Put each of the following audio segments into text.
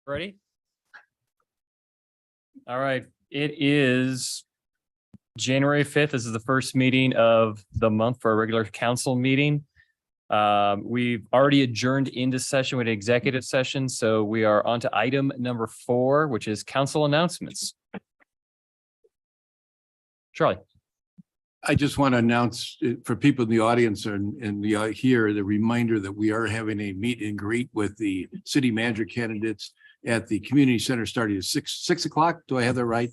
Ready? All right. It is January 5th. This is the first meeting of the month for a regular council meeting. We've already adjourned into session with an executive session, so we are on to item number 4, which is council announcements. Charlie. I just want to announce for people in the audience and here, the reminder that we are having a meet and greet with the city manager candidates at the community center starting at 6 o'clock. Do I have that right?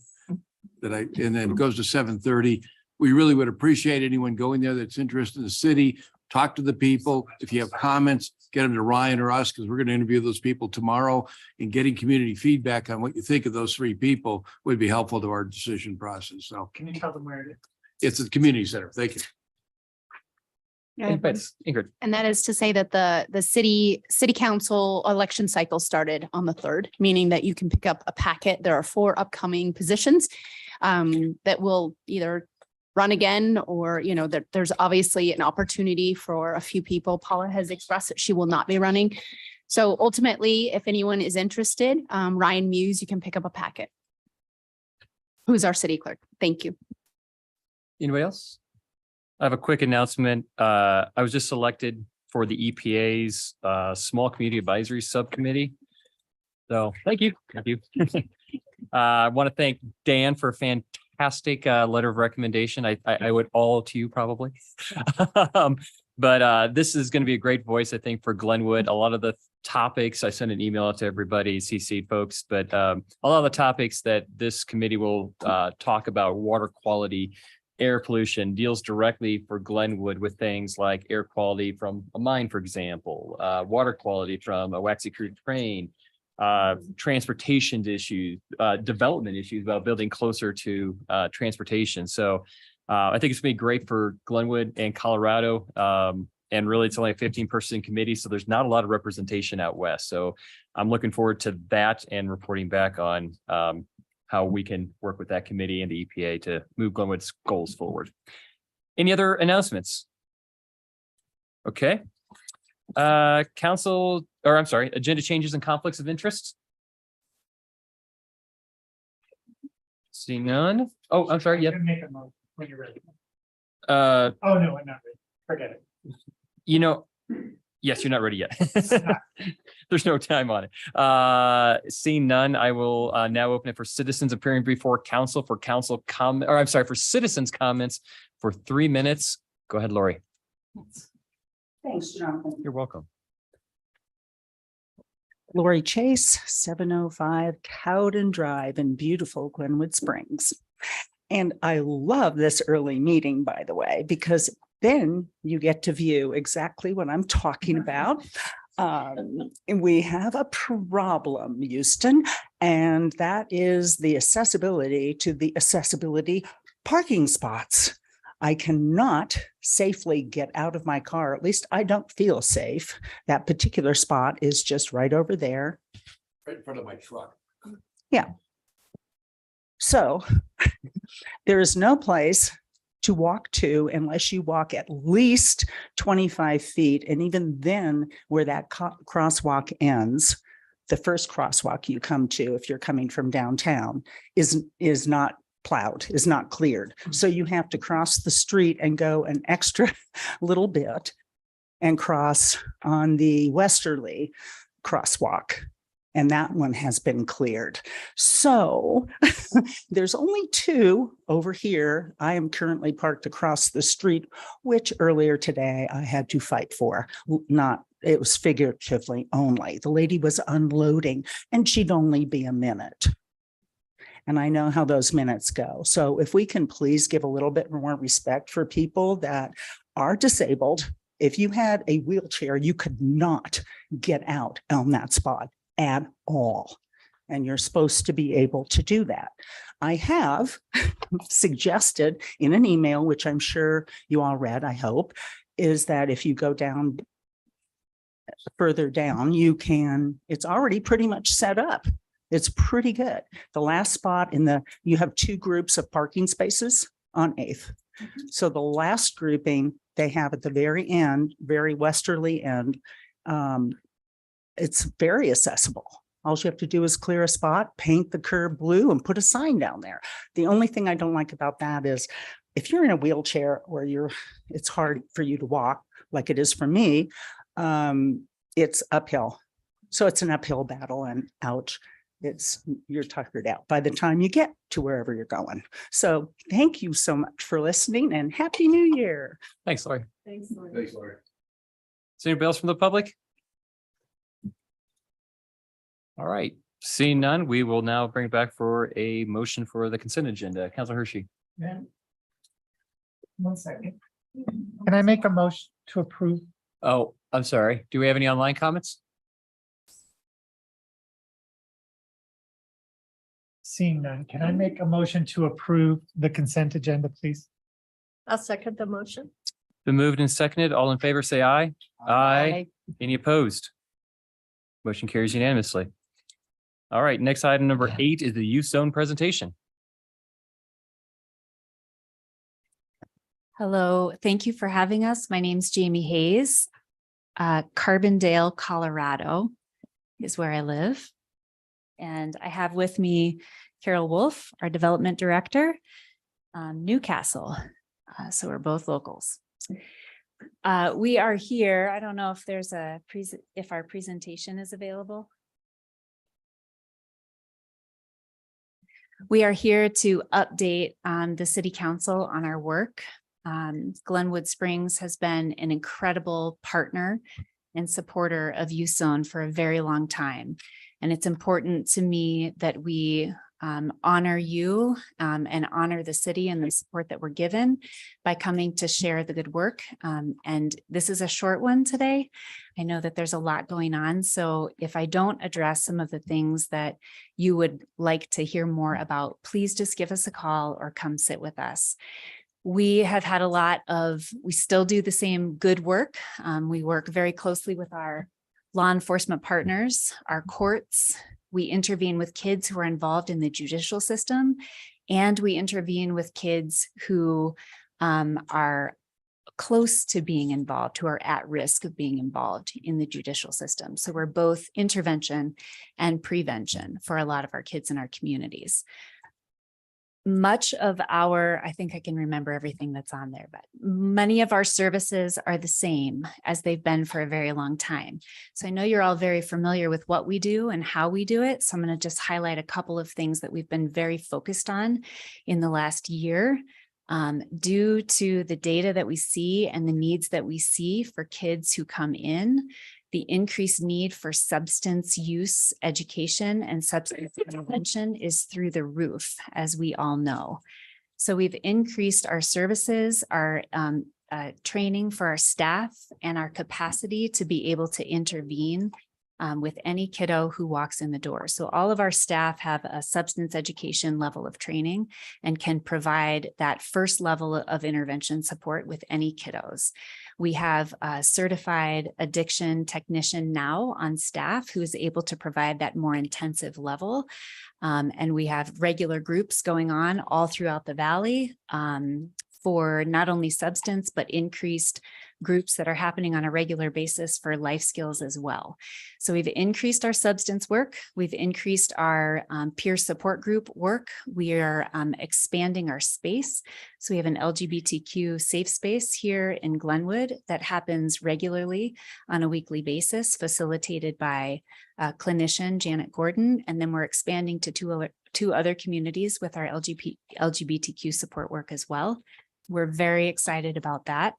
And then it goes to 7:30. We really would appreciate anyone going there that's interested in the city. Talk to the people. If you have comments, get them to Ryan or us, because we're going to interview those people tomorrow, and getting community feedback on what you think of those 3 people would be helpful to our decision process. So Can you tell them where it is? it's at the community center. Thank you. Ingrid. And that is to say that the city council election cycle started on the 3rd, meaning that you can pick up a packet. There are 4 upcoming positions that will either run again, or, you know, there's obviously an opportunity for a few people. Paula has expressed that she will not be running. So ultimately, if anyone is interested, Ryan Muse, you can pick up a packet. Who's our city clerk? Thank you. Anybody else? I have a quick announcement. I was just selected for the EPA's Small Community Advisory Subcommittee. So thank you. Thank you. I want to thank Dan for a fantastic letter of recommendation. I owe it all to you probably. But this is going to be a great voice, I think, for Glenwood. A lot of the topics, I sent an email out to everybody, CC folks, but a lot of the topics that this committee will talk about, water quality, air pollution, deals directly for Glenwood with things like air quality from a mine, for example, water quality from a waxy crude train, transportation issues, development issues about building closer to transportation. So I think it's gonna be great for Glenwood and Colorado. And really, it's only a 15-person committee, so there's not a lot of representation out west. So I'm looking forward to that and reporting back on how we can work with that committee and the EPA to move Glenwood's goals forward. Any other announcements? Okay. Agenda changes and conflicts of interest. See none. Oh, I'm sorry. Yep. Make a motion when you're ready. Oh no, I'm not ready. Forget it. You know, yes, you're not ready yet. There's no time on it. Seeing none, I will now open it for citizens appearing before council for for citizens comments for 3 minutes. Go ahead, Lori. Thanks, Jonathan. You're welcome. Lori Chase, 705 Cowden Drive in beautiful Glenwood Springs. And I love this early meeting, by the way, because then you get to view exactly what I'm talking about. And we have a problem, Houston, and that is the accessibility to the accessibility parking spots. I cannot safely get out of my car. At least I don't feel safe. That particular spot is just right over there. Right in front of my truck. Yeah. So there is no place to walk to unless you walk at least 25 feet. And even then, where that crosswalk ends, the first crosswalk you come to, if you're coming from downtown, is not plowed, is not cleared. So you have to cross the street and go an extra little bit and cross on the westerly crosswalk. And that one has been cleared. So there's only 2 over here. I am currently parked across the street, which earlier today I had to fight for. It was figuratively only. The lady was unloading and she'd only be a minute. And I know how those minutes go. So if we can please give a little bit more respect for people that are disabled. If you had a wheelchair, you could not get out on that spot at all. And you're supposed to be able to do that. I have suggested in an email, which I'm sure you all read, I hope, is that if you go down further down, you can, it's already pretty much set up. It's pretty good. The last spot you have 2 groups of parking spaces on 8th. So the last grouping they have at the very end, very westerly end, it's very accessible. All you have to do is clear a spot, paint the curb blue and put a sign down there. The only thing I don't like about that is if you're in a wheelchair or it's hard for you to walk like it is for me, it's uphill. So it's an uphill battle and ouch, you're tuckered out by the time you get to wherever you're going. So thank you so much for listening and Happy New Year. Thanks, Lori. Thanks, Thanks, Laura. Is there anybody else from the public? All right, seeing none, we will now bring it back for a motion for the consent agenda. Councilor Hershey. Then. 1 second. Can I make a motion to approve? Oh, I'm sorry. Do we have any online comments? Seeing none, can I make a motion to approve the consent agenda, please? I'll second the motion. Been moved and seconded. All in favor, say aye. Aye. Any opposed? Motion carries unanimously. All right, next item number 8 is the youth zone presentation. Hello, thank you for having us. My name's Jamie Hayes. Carbondale, Colorado is where I live. And I have with me Carol Wolf, our development director, Newcastle. So we're both locals. We are here. I don't know if there's if our presentation is available. We are here to update the city council on our work. Glenwood Springs has been an incredible partner and supporter of Youth Zone for a very long time. And it's important to me that we honor you and honor the city and the support that we're given by coming to share the good work. And this is a short one today. I know that there's a lot going on. So if I don't address some of the things that you would like to hear more about, please just give us a call or come sit with us. We have had we still do the same good work. We work very closely with our law enforcement partners, our courts. We intervene with kids who are involved in the judicial system, and we intervene with kids who are close to being involved, who are at risk of being involved in the judicial system. So we're both intervention and prevention for a lot of our kids in our communities. Much of I think I can remember everything that's on there, but many of our services are the same as they've been for a very long time. So I know you're all very familiar with what we do and how we do it. So I'm going to just highlight a couple of things that we've been very focused on in the last year. Due to the data that we see and the needs that we see for kids who come in, the increased need for substance use education and substance intervention is through the roof, as we all know. So we've increased our services, our training for our staff, and our capacity to be able to intervene with any kiddo who walks in the door. So all of our staff have a substance education level of training and can provide that first level of intervention support with any kiddos. We have a certified addiction technician now on staff who is able to provide that more intensive level. And we have regular groups going on all throughout the valley for not only substance, but increased groups that are happening on a regular basis for life skills as well. So we've increased our substance work. We've increased our peer support group work. We are expanding our space. So we have an LGBTQ safe space here in Glenwood that happens regularly on a weekly basis, facilitated by clinician Janet Gordon. And then we're expanding to two other communities with our LGBTQ support work as well. We're very excited about that.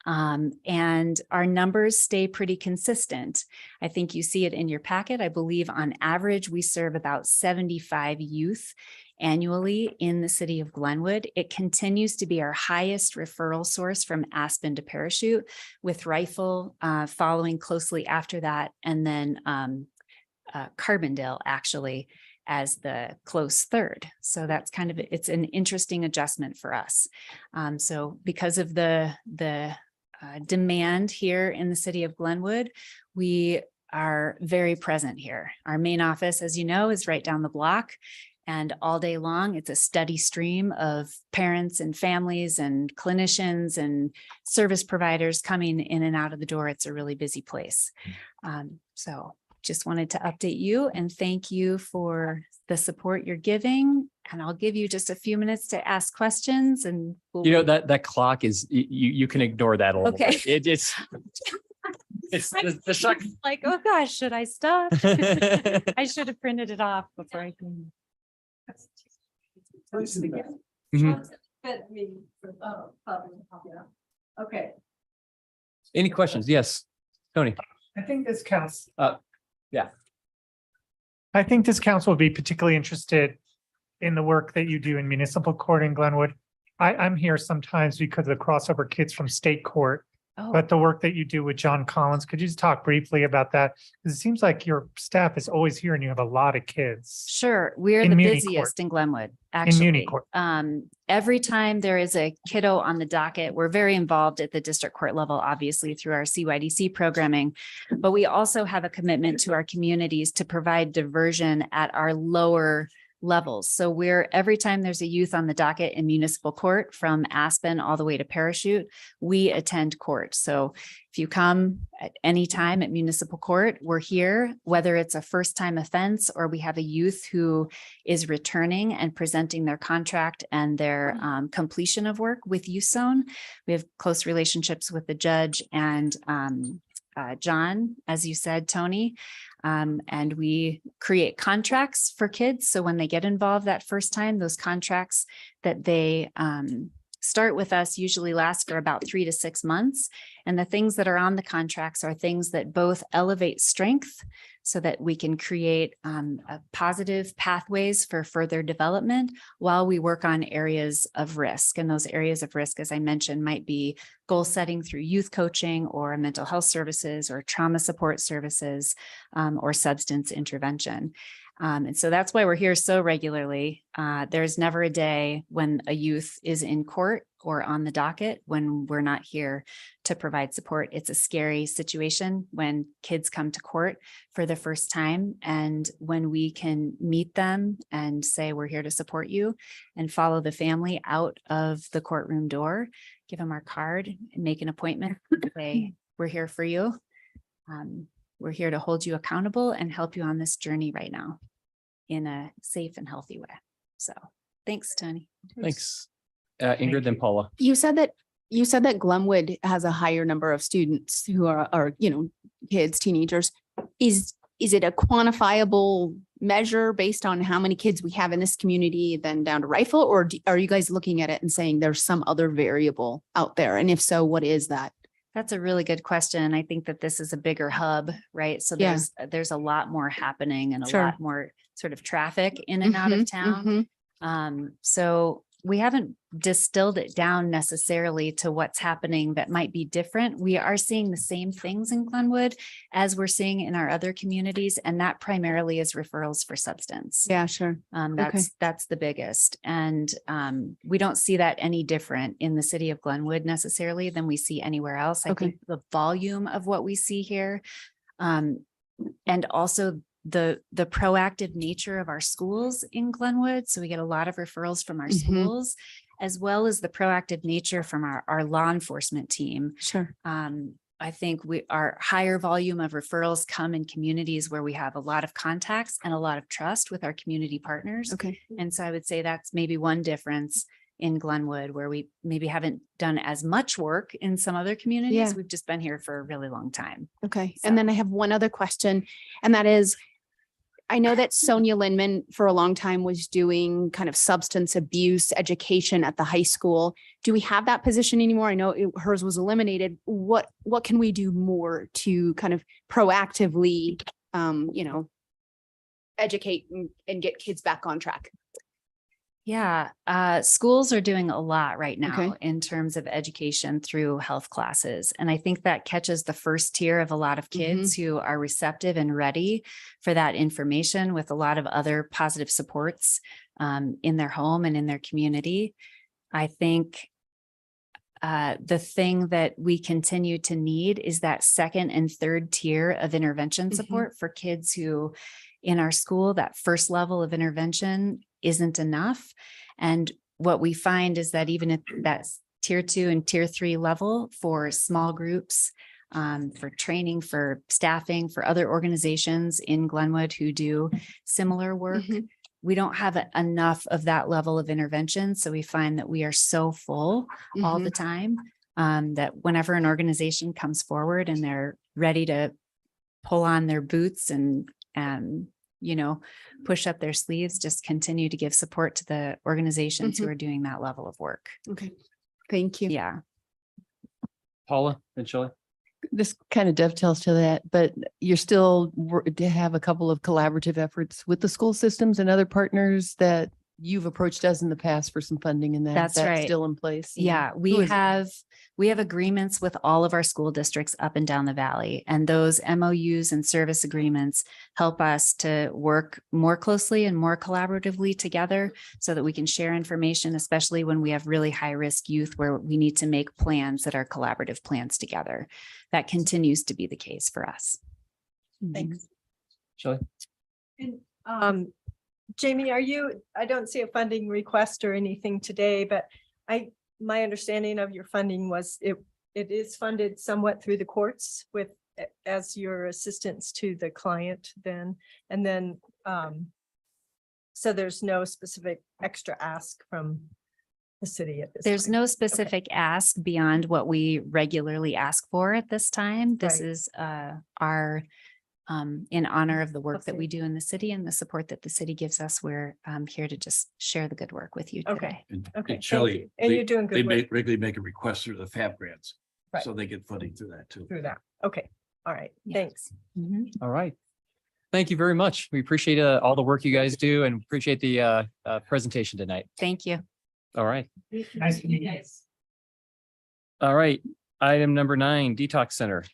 And our numbers stay pretty consistent. I think you see it in your packet. I believe on average, we serve about 75 youth annually in the city of Glenwood. It continues to be our highest referral source from Aspen to Parachute, with Rifle following closely after that, and then Carbondale actually as the close third. So that's it's an interesting adjustment for us. So because of the demand here in the city of Glenwood, we are very present here. Our main office, as you know, is right down the block, and all day long, it's a steady stream of parents and families and clinicians and service providers coming in and out of the door. It's a really busy place. So just wanted to update you and thank you for the support you're giving. And I'll give you just a few minutes to ask questions and we'll. You know, that clock is, you can ignore that a little Okay. bit. It's the shock. Like, oh gosh, should I stop? I should have printed it off before I can. Mhm. Okay. Any questions? Yes, Tony. I think this counts. Yeah. I think this council would be particularly interested in the work that you do in municipal court in Glenwood. I'm here sometimes because of the crossover kids from state court, Oh, but the work that you do with John Collins, could you just talk briefly about that? Because it seems like your staff is always here and you have a lot of kids. sure. We're In the Muni Court. busiest in Glenwood, In Muni actually. Court. Every time there is a kiddo on the docket, we're very involved at the district court level, obviously through our CYDC programming. But we also have a commitment to our communities to provide diversion at our lower levels. So every time there's a youth on the docket in municipal court from Aspen all the way to Parachute, we attend court. So if you come at any time at municipal court, we're here, whether it's a first time offense or we have a youth who is returning and presenting their contract and their completion of work with Youth Zone. We have close relationships with the judge and John, as you said, Tony. And we create contracts for kids. So when they get involved that first time, those contracts that they start with us usually last for about 3 to 6 months. And the things that are on the contracts are things that both elevate strength so that we can create positive pathways for further development while we work on areas of risk. And those areas of risk, as I mentioned, might be goal setting through youth coaching or mental health services or trauma support services or substance intervention. And so that's why we're here so regularly. There's never a day when a youth is in court or on the docket when we're not here to provide support. It's a scary situation when kids come to court for the first time. And when we can meet them and say, we're here to support you and follow the family out of the courtroom door, give them our card and make an appointment, say, we're here for you. We're here to hold you accountable and help you on this journey right now in a safe and healthy way. So thanks, Tony. Thanks. Ingrid, then Paula. You said that Glenwood has a higher number of students who are, kids, teenagers. Is it a quantifiable measure based on how many kids we have in this community than down to Rifle? Or are you guys looking at it and saying there's some other variable out there? And if so, what is that? That's a really good question. I think that this is a bigger hub, right? So Yeah. there's a lot more happening and a Sure. lot more sort of traffic in and out of town. So we haven't distilled it down necessarily to what's happening that might be different. We are seeing the same things in Glenwood as we're seeing in our other communities, and that primarily is referrals for substance. Yeah, sure. That's the biggest. And we don't see that any different in the city of Glenwood necessarily than we see anywhere else. I Okay. think the volume of what we see here, and also the proactive nature of our schools in Glenwood. So we get a lot of referrals from our schools, as well as the proactive nature from our law enforcement team. Sure. I think our higher volume of referrals come in communities where we have a lot of contacts and a lot of trust with our community partners. Okay. And so I would say that's maybe one difference in Glenwood, where we maybe haven't done as much work in some other communities. Yeah. We've just been here for a really long time. Okay. So- And then I have one other question, and that is, I know that Sonia Lindman for a long time was doing kind of substance abuse education at the high school. Do we have that position anymore? I know hers was eliminated. What can we do more to kind of proactively, educate and get kids back on track? Yeah, schools are doing a lot right now Okay. in terms of education through health classes. And I think that catches the first tier of a lot of kids who are receptive and ready for that information with a lot of other positive supports in their home and in their community. I think the thing that we continue to need is that second and third tier of intervention support for kids who in our school, that first level of intervention isn't enough. And what we find is that even at that tier 2 and tier 3 level for small groups, for training, for staffing, for other organizations in Glenwood who do similar work. Mhm. We don't have enough of that level of intervention. So we find that we are so full all the time that whenever an organization comes forward and they're ready to pull on their boots and you know, push up their sleeves, just continue to give support to the organizations who are doing that level of work. Okay. Thank you. Yeah. Paula and Shelley? This kind of dovetails to that, but you're still to have a couple of collaborative efforts with the school systems and other partners that you've approached us in the past for some funding, and That's that's right. still in place. And Yeah, who we is it? we have agreements with all of our school districts up and down the valley, and those MOUs and service agreements help us to work more closely and more collaboratively together so that we can share information, especially when we have really high risk youth where we need to make plans that are collaborative plans together. That continues to be the case for us. Thanks. Shelley? Jamie, I don't see a funding request or anything today, but my understanding of your funding was it is funded somewhat through the courts as your assistance to the client then, and then, so there's no specific extra ask from the city at this. There's time. no specific ask beyond what we regularly ask for at this time. This Right. is our in honor of the work that Okay. we do in the city and the support that the city gives us. We're here to just share the good work with you Okay. today. And Okay, and Shelley, thank you. And you're doing they good work regularly make a request through the FAB grants. Right. So they get funding through that too. through that. Okay, all right, Yeah. thanks. All right. Thank you very much. We appreciate all the work you guys do and appreciate the presentation tonight. Thank you. All right. Nice to meet you. All right. Item number 9, Detox Center.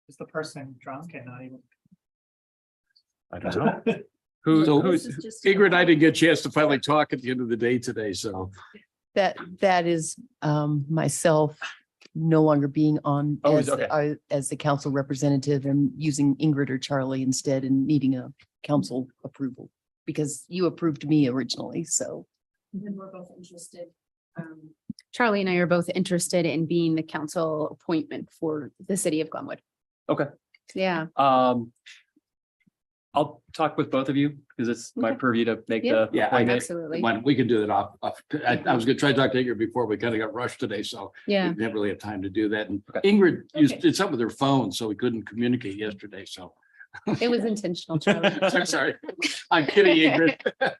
Is the person drunk and not even? I don't know. So This is just- Ingrid and I didn't get a chance to finally talk at the end of the day today, so. That is myself no longer being on Oh, as okay. as the council representative and using Ingrid or Charlie instead and needing a council approval because you approved me originally. So And we're both interested. Charlie and I are both interested in being the council appointment for the city of Glenwood. Okay. Yeah. I'll talk with both of you because it's my Okay. purview to make Yeah. the Yeah, appointment. Absolutely. We can do that off. I was gonna try to talk to Ingrid before we kind of got rushed today, so we Yeah. didn't really have time to do that. And Okay. Ingrid Okay. did something with her phone, so we couldn't communicate yesterday, so. It was intentional, Charlie. I'm sorry. I'm kidding, Ingrid.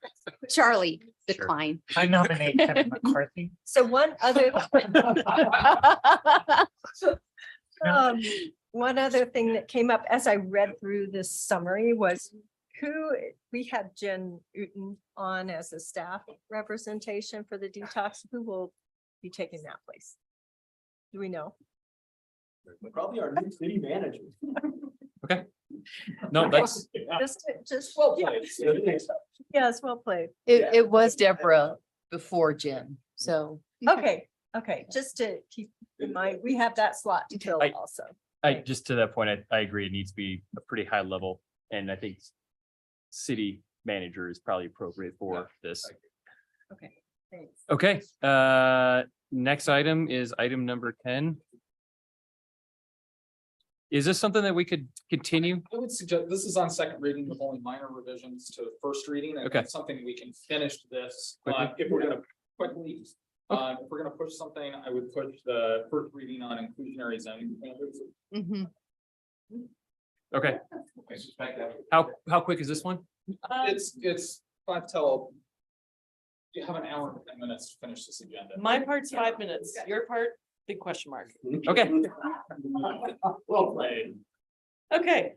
Charlie, Sure. decline. I nominate Kevin McCarthy. So one other thing that came up as I read through this summary was we had Jen Uten on as a staff representation for the detox. Who will be taking that place? Do we know? Probably our new city manager. No, that's, Just, Well played. yes, well played. it was Deborah before Jen. So Okay, just to keep in mind, we have that slot to fill I- also. just to that point, I agree. It needs to be a pretty high level. And I think city manager is probably appropriate for this. Okay, thanks. Okay, next item is item number 10. Is this something that we could continue? I would suggest, this is on second reading with only minor revisions to the first reading. And Okay. that's something we can finish this. Quickly? If we're gonna quickly, if we're gonna push something, I would push the first reading on inclusionary zoning standards. Mhm. Okay, I suspect that. how quick is this one? It's 5 till. You have an hour and 10 minutes to finish this agenda. My part's 5 minutes, your part, big question mark. Okay, Well played. Okay,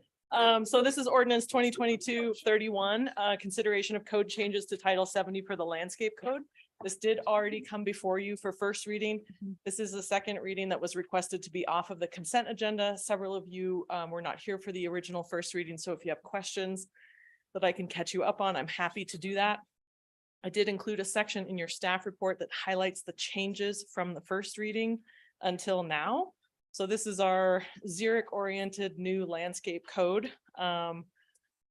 so this is ordinance 2022-31, consideration of code changes to Title 70 for the landscape code. This did already come before you for first reading. This is the second reading that was requested to be off of the consent agenda. Several of you were not here for the original first reading, so if you have questions that I can catch you up on, I'm happy to do that. I did include a section in your staff report that highlights the changes from the first reading until now. So this is our xeric-oriented new landscape code.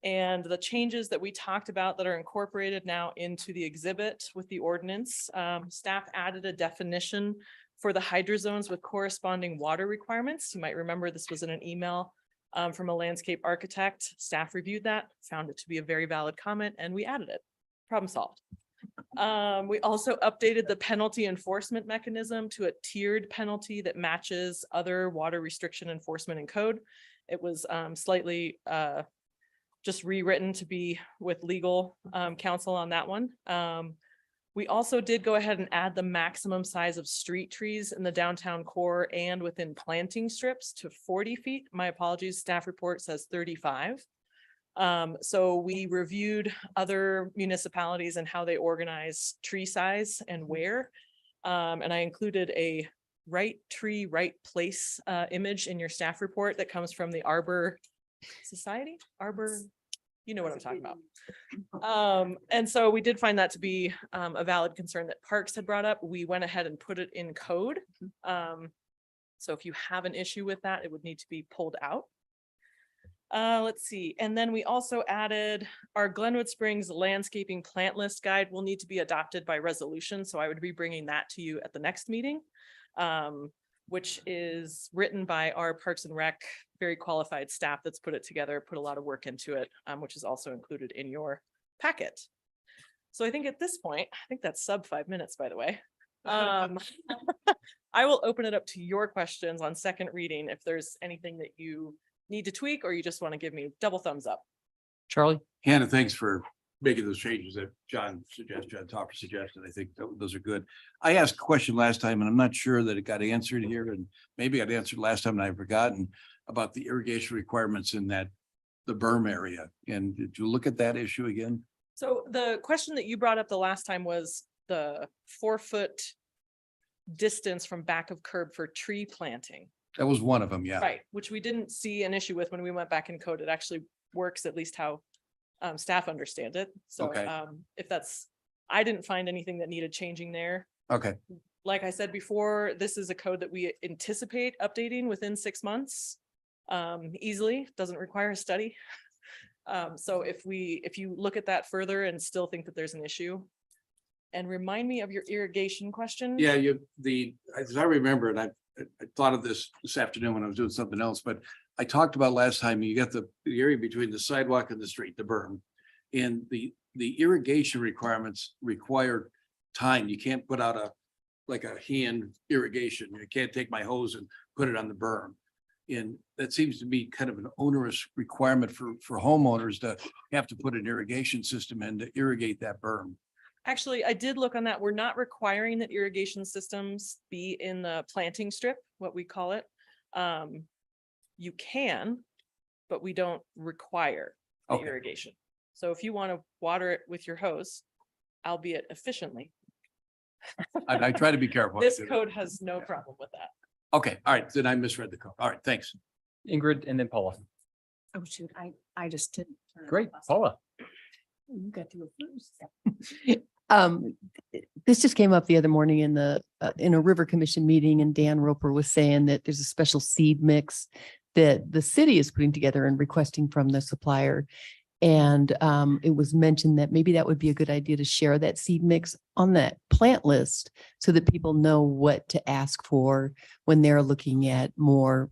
And the changes that we talked about that are incorporated now into the exhibit with the ordinance. Staff added a definition for the hydro zones with corresponding water requirements. You might remember this was in an email from a landscape architect. Staff reviewed that, found it to be a very valid comment, and we added it. Problem solved. We also updated the penalty enforcement mechanism to a tiered penalty that matches other water restriction enforcement in code. It was slightly just rewritten to be with legal counsel on that one. We also did go ahead and add the maximum size of street trees in the downtown core and within planting strips to 40 feet. My apologies, staff report says 35. So we reviewed other municipalities and how they organize tree size and where. And I included a right tree, right place image in your staff report that comes from the Arbor Society, you know what I'm talking about. And so we did find that to be a valid concern that Parks had brought up. We went ahead and put it in code. So if you have an issue with that, it would need to be pulled out. Let's see. And then we also added our Glenwood Springs landscaping plant list guide will need to be adopted by resolution. So I would be bringing that to you at the next meeting, which is written by our Parks and Rec, very qualified staff that's put it together, put a lot of work into it, which is also included in your packet. So I think at this point, I think that's sub 5 minutes, by the way. I will open it up to your questions on second reading if there's anything that you need to tweak or you just want to give me double thumbs up. Charlie? Hannah, thanks for making those changes that John Topper suggested. I think those are good. I asked a question last time and I'm not sure that it got answered here, and maybe it got answered last time and I've forgotten about the irrigation requirements in the berm area. And did you look at that issue again? So the question that you brought up the last time was the 4-foot distance from back of curb for tree planting. That was one of them, yeah. Right, which we didn't see an issue with when we went back in code. It actually works, at least how staff understand it. So Okay. If that's, I didn't find anything that needed changing there. Okay, Like I said before, this is a code that we anticipate updating within 6 months easily, doesn't require a study. So if you look at that further and still think that there's an issue, and remind me of your irrigation question. yeah, as I remember, and I thought of this afternoon when I was doing something else, but I talked about last time, you got the area between the sidewalk and the street, the berm. And the irrigation requirements require time. You can't put out a hand irrigation. You can't take my hose and put it on the berm. And that seems to be kind of an onerous requirement for homeowners to have to put an irrigation system in to irrigate that berm. Actually, I did look on that. We're not requiring that irrigation systems be in the planting strip, what we call it. You can, but we don't require the Okay. irrigation. So if you want to water it with your hose, albeit efficiently, I try to be careful. this code has no problem with that. Okay, all right, then I misread the code. All right, thanks. Ingrid and then Paula. Oh, shoot, I just didn't. Great, Paula. You got to go first. This just came up the other morning in a River Commission meeting, and Dan Roper was saying that there's a special seed mix that the city is putting together and requesting from the supplier. And it was mentioned that maybe that would be a good idea to share that seed mix on that plant list so that people know what to ask for when they're looking at more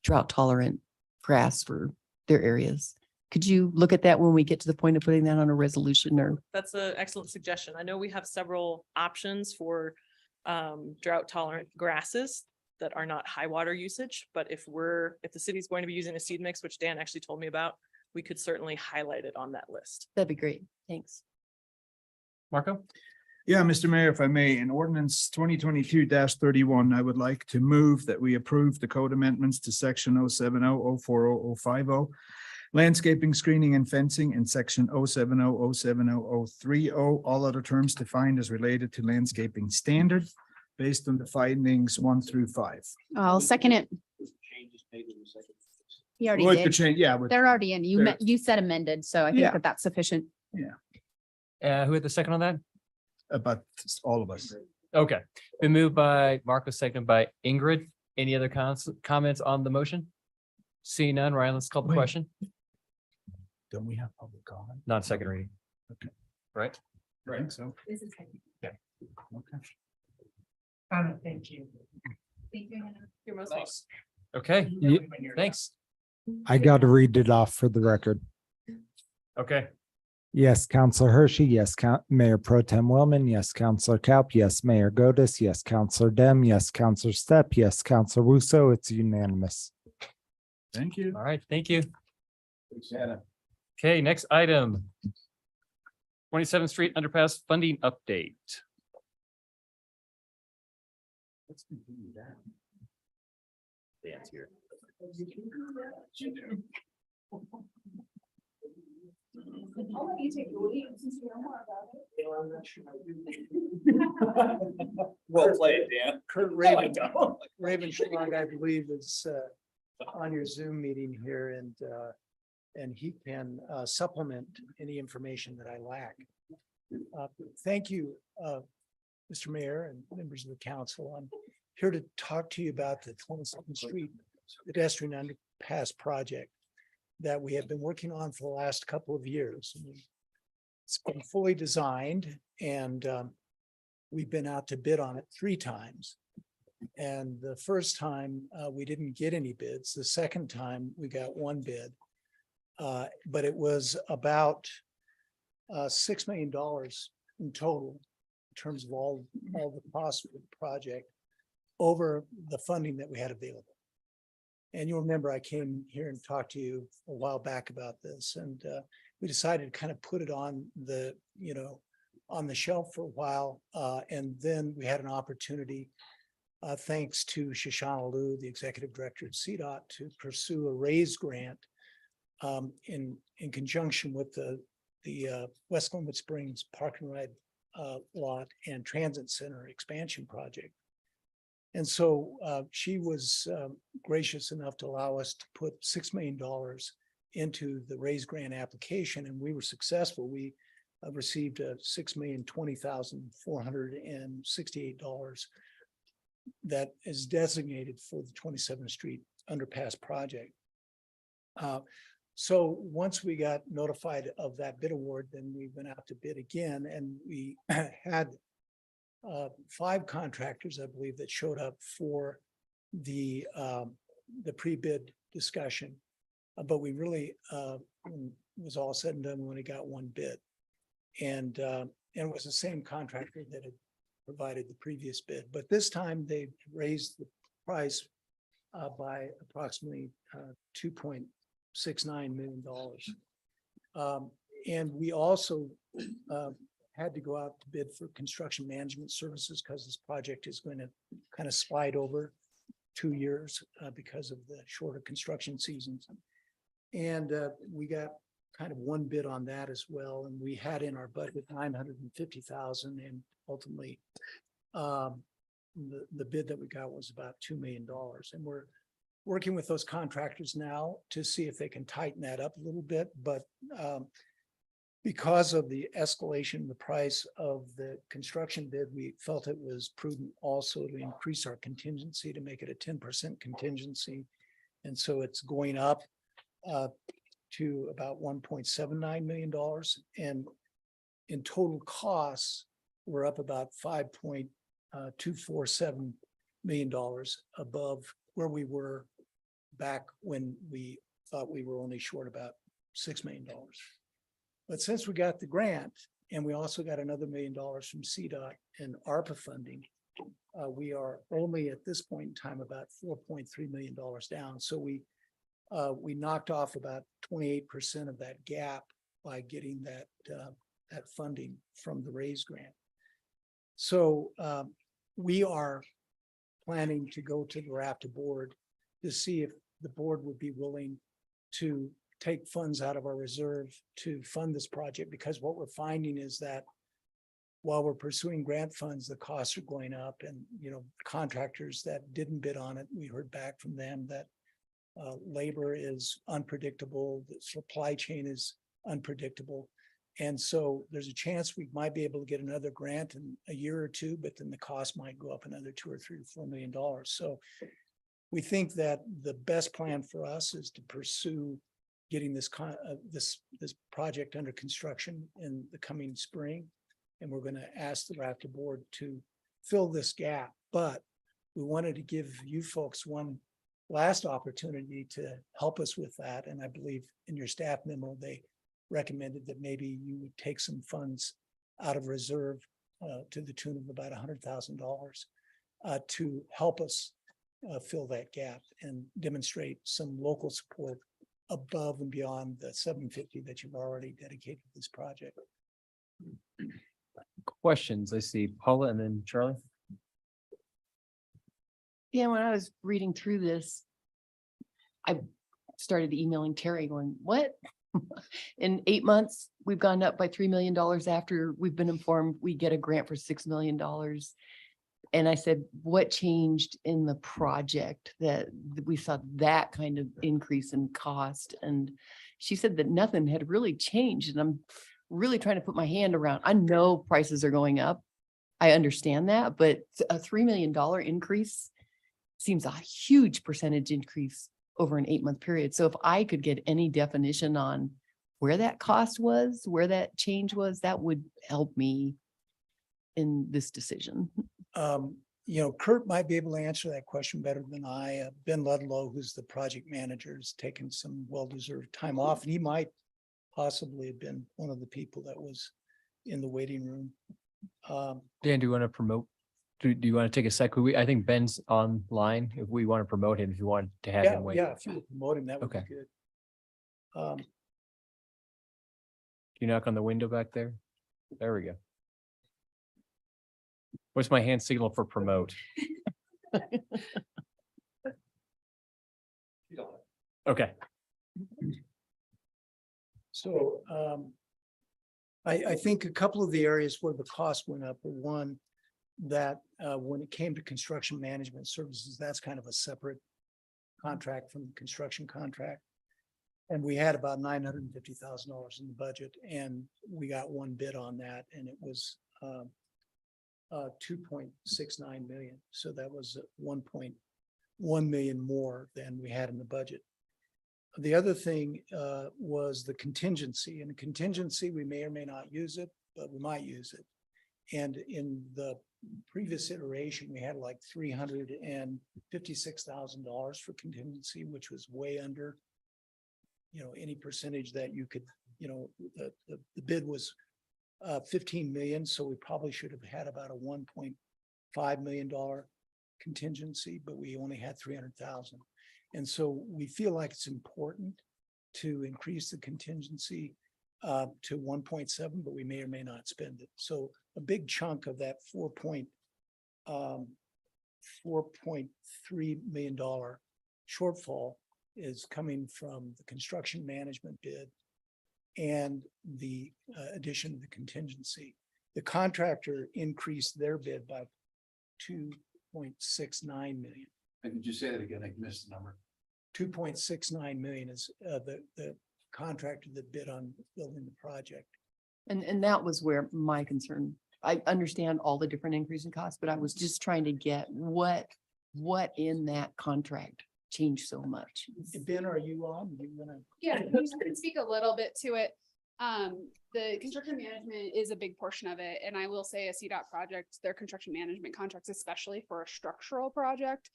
drought tolerant grass for their areas. Could you look at that when we get to the point of putting that on a resolution? Or That's an excellent suggestion. I know we have several options for drought tolerant grasses that are not high water usage, but if the city's going to be using a seed mix, which Dan actually told me about, we could certainly highlight it on that list. that'd be great. Thanks. Marco? Yeah, Mr. Mayor, if I may, in ordinance 2022-31, I would like to move that we approve the code amendments to section 070, 040, 050, landscaping, screening and fencing, and section 070, 070, 030, all other terms defined as related to landscaping standard based on the findings 1 through 5. I'll second it. He already With the did. change, yeah, with, They're already in. You said amended, so I think Yeah. that that's sufficient. Who had the second on that? about all of us. Okay, been moved by Marco, seconded by Ingrid. Any other comments on the motion? Seeing none, Ryan, let's call the Wait. question. Don't we have public comment? Not second reading. Okay. Right? Right, so. Okay. Okay. Thank you. You're most welcome. Thanks. Okay, thanks. I got to read it off for the record. Okay. Yes, Counselor Hershey. Yes, Mayor Pro Tem Wellman. Yes, Counselor Kaup. Yes, Mayor Godus. Yes, Counselor Dem. Yes, Counselor Stepp. Yes, Counselor Wusso. It's unanimous. Thank you. All right, thank you. Thanks, Hannah. Okay, next item. 27th Street Underpass Funding Update. Let's continue that. Dan's here. I'll let you take the lead since you know more about it. Well played, Dan. Kurt Ravenstrong, I believe, is on your Zoom meeting here, and he can supplement any information that I lack. Thank you, Mr. Mayor and members of the council. I'm here to talk to you about the 22nd Street pedestrian underpass project that we have been working on for the last couple of years. It's been fully designed, and we've been out to bid on it 3 times. And the first time we didn't get any bids. The second time we got 1 bid, but it was about $6 million in total in terms of all the costs of the project over the funding that we had available. And you'll remember I came here and talked to you a while back about this, and we decided to kind of put it on the, on the shelf for a while. And then we had an opportunity, thanks to Shoshana Liu, the executive director of CDOT, to pursue a RAISE grant in conjunction with the West Glenwood Springs Park and Ride lot and Transit Center expansion project. And so she was gracious enough to allow us to put $6 million into the RAISE grant application, and we were successful. We received $6,020,468 that is designated for the 27th Street underpass project. So once we got notified of that bid award, then we went out to bid again, and we had 5 contractors, I believe, that showed up for the pre-bid discussion. But we really, when it was all said and done, we only got 1 bid. And it was the same contractor that had provided the previous bid. But this time they raised the price by approximately $2.69 million. And we also had to go out to bid for construction management services because this project is going to kind of slide over 2 years because of the shorter construction seasons. And we got kind of 1 bid on that as well. And we had in our budget $950,000, and ultimately the bid that we got was about $2 million. And we're working with those contractors now to see if they can tighten that up a little bit. But because of the escalation in the price of the construction bid, we felt it was prudent also to increase our contingency to make it a 10% contingency. And so it's going up to about $1.79 million. And in total costs, we're up about $5.247 million above where we were back when we thought we were only short about $6 million. But since we got the grant, and we also got another $1 million from CDOT and ARPA funding, we are only at this point in time about $4.3 million down. So we knocked off about 28% of that gap by getting that funding from the RAISE grant. So we are planning to go to the RAPTA board to see if the board would be willing to take funds out of our reserve to fund this project, because what we're finding is that while we're pursuing grant funds, the costs are going up, and contractors that didn't bid on it, we heard back from them that labor is unpredictable, the supply chain is unpredictable. And so there's a chance we might be able to get another grant in a year or 2, but then the cost might go up another $2 or $3 or $4 million. So we think that the best plan for us is to pursue getting this project under construction in the coming spring. And we're going to ask the RAPTA board to fill this gap, but we wanted to give you folks one last opportunity to help us with that. And I believe in your staff memo, they recommended that maybe you would take some funds out of reserve to the tune of about $100,000 to help us fill that gap and demonstrate some local support above and beyond the $750 that you've already dedicated to this project. Questions? I see Paula and then Charlie. Yeah, when I was reading through this, I started emailing Terry going, what? In 8 months, we've gone up by $3 million after we've been informed we get a grant for $6 million. And I said, what changed in the project that we saw that kind of increase in cost? And she said that nothing had really changed. And I'm really trying to put my hand around. I know prices are going up. I understand that, but a $3 million increase seems a huge percentage increase over an 8-month period. So if I could get any definition on where that cost was, where that change was, that would help me in this decision. You know, Kurt might be able to answer that question better than I. Ben Ludlow, who's the project manager, has taken some well-deserved time off, and he might possibly have been one of the people that was in the waiting room. Dan, do you want to promote? Do you want to take a second? I think Ben's online. If we want to promote him, if you want to have him wait. Yeah, if you would promote him, that would be Okay. good. Can you knock on the window back there? There we go. What's my hand signal for promote? Okay. So I think a couple of the areas where the cost went up were one, that when it came to construction management services, that's kind of a separate contract from the construction contract. And we had about $950,000 in the budget, and we got one bid on that, and it was 2.69 million. So that was 1.1 million more than we had in the budget. The other thing was the contingency, and the contingency, we may or may not use it, but we might use it. And in the previous iteration, we had like $356,000 for contingency, which was way under, you know, any percentage that you could, you know, the bid was 15 million. So we probably should have had about a $1.5 million contingency, but we only had 300,000. And so we feel like it's important to increase the contingency to 1.7, but we may or may not spend it. So a big chunk of that $4.3 million shortfall is coming from the construction management bid and the addition of the contingency. The contractor increased their bid by 2.69 million. And did you say that again? I missed the number. 2.69 million is the contractor that bid on building the project. And that was where my concern, I understand all the different increase in costs, but I was just trying to get what in that contract changed so much. Ben, are you on? You gonna? Yeah, I can speak a little bit to it. The construction management is a big portion of it. And I will say a CDOT project, their construction management contracts, especially for a structural project,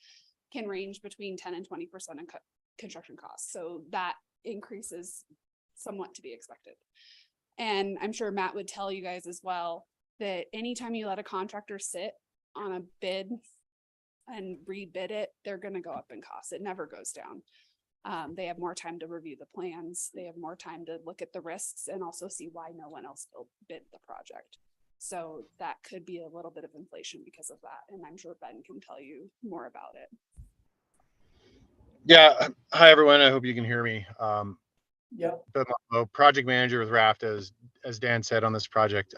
can range between 10 and 20% in construction costs. So that increase is somewhat to be expected. And I'm sure Matt would tell you guys as well that anytime you let a contractor sit on a bid and rebid it, they're going to go up in cost. It never goes down. They have more time to review the plans. They have more time to look at the risks and also see why no one else bid the project. So that could be a little bit of inflation because of that. And I'm sure Ben can tell you more about it. Yeah. Hi, everyone. I hope you can hear me. Yep. But project manager with Raft, as Dan said on this project.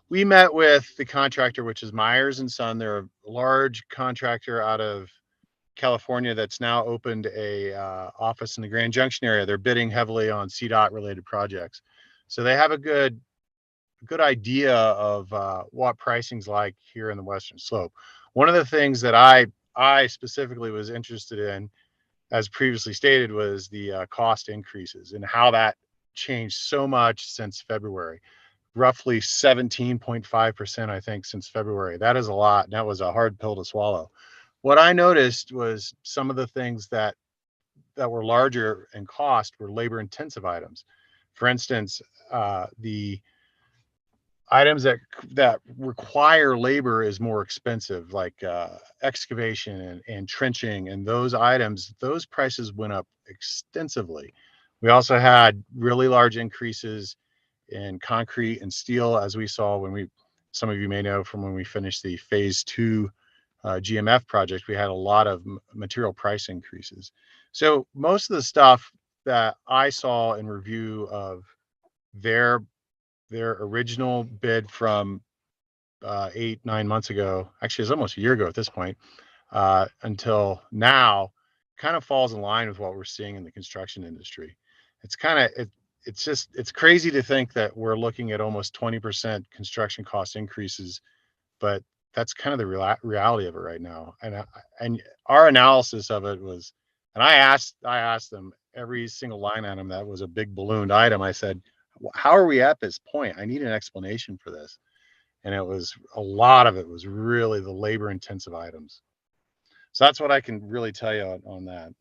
We met with the contractor, which is Myers and Son. They're a large contractor out of California that's now opened a office in the Grand Junction area. They're bidding heavily on CDOT related projects. So they have a good idea of what pricing's like here in the Western Slope. One of the things that I specifically was interested in, as previously stated, was the cost increases and how that changed so much since February. roughly 17.5%, I think, since February. That is a lot. And that was a hard pill to swallow. What I noticed was some of the things that were larger in cost were labor intensive items. For instance, the items that require labor is more expensive, like excavation and trenching, and those items, those prices went up extensively. We also had really large increases in concrete and steel, as we saw when some of you may know from when we finished the phase 2 GMF project, we had a lot of material price increases. So most of the stuff that I saw in review of their original bid from 8-9 months ago, actually it's almost a year ago at this point, until now, kind of falls in line with what we're seeing in the construction industry. It's kind of, it's crazy to think that we're looking at almost 20% construction cost increases, but that's kind of the reality of it right now. And our analysis of it was, and I asked them every single line item that was a big ballooned item. I said, how are we at this point? I need an explanation for this. And it was, a lot of it was really the labor intensive items. So that's what I can really tell you on that.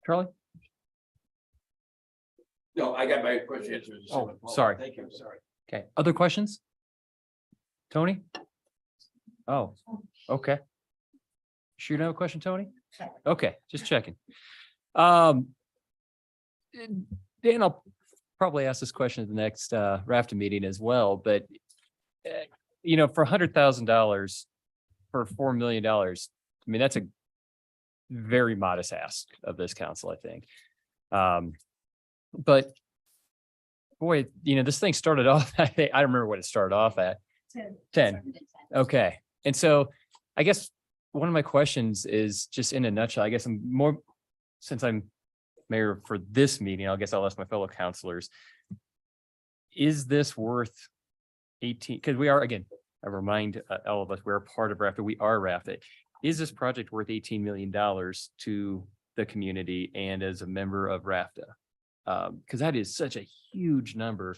Charlie? No, I got my question answered. Oh, sorry. Thank you. Sorry. Okay, other questions? Tony? Oh, okay. Sure you don't have a question, Tony? Okay, just checking. Dan, I'll probably ask this question at the next RAFTA meeting as well, but for $100,000 for $4 million, I mean, that's a very modest ask of this council, I think. But boy, this thing started off, I don't remember what it started off at. 10. Okay. And so I guess one of my questions is just in a nutshell, I guess since I'm mayor for this meeting, I guess I'll ask my fellow councilors, is this worth 18? Because we are, again, I remind all of us, we're a part of RAFTA. We are RAFTA. Is this project worth $18 million to the community and as a member of RAFTA? Because that is such a huge number.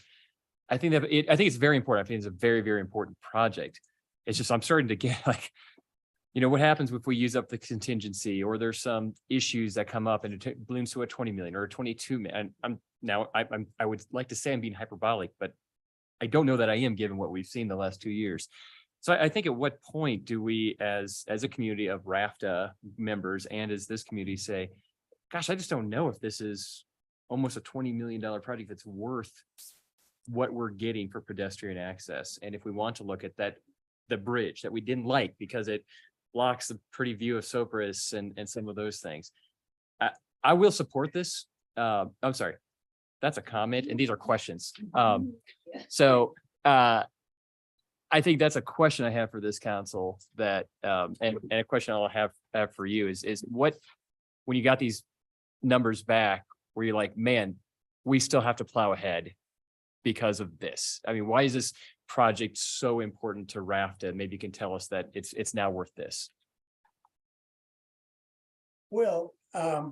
I think it's very important. I think it's a very, very important project. It's just, I'm starting to get like, what happens if we use up the contingency or there's some issues that come up and it balloons to a 20 million or a 22 million. And I would like to say I'm being hyperbolic, but I don't know that I am given what we've seen the last 2 years. So I think at what point do we as a community of RAFTA members and as this community say, gosh, I just don't know if this is almost a $20 million project that's worth what we're getting for pedestrian access. And if we want to look at the bridge that we didn't like because it blocks the pretty view of Sopris and some of those things. I will support this. I'm sorry, that's a comment and these are questions. So I think that's a question I have for this council that, and a question I'll have for you is what, when you got these numbers back, where you're like, man, we still have to plow ahead because of this. I mean, why is this project so important to RAFTA? Maybe you can tell us that it's now worth this. Well, I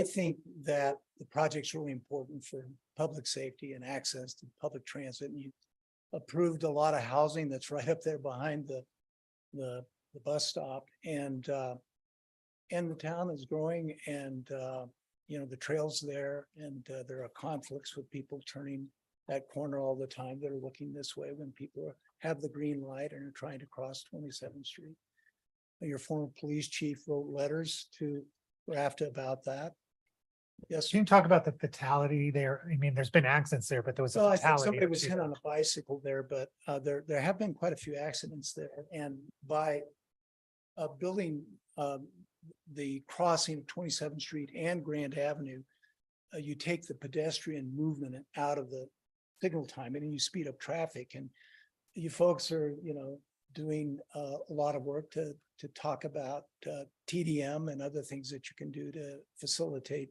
think that the project's really important for public safety and access to public transit. And you approved a lot of housing that's right up there behind the bus stop, and the town is growing, and the trail's there, and there are conflicts with people turning that corner all the time that are looking this way when people have the green light and are trying to cross 27th Street. Your former police chief wrote letters to RAFTA about that. Yes. Can you talk about the fatality there? I mean, there's been accidents there, but there was a I think fatality. somebody was hit on a bicycle there, but there have been quite a few accidents there. And by building the crossing of 27th Street and Grand Avenue, you take the pedestrian movement out of the signal time and you speed up traffic. And you folks are, doing a lot of work to talk about TDM and other things that you can do to facilitate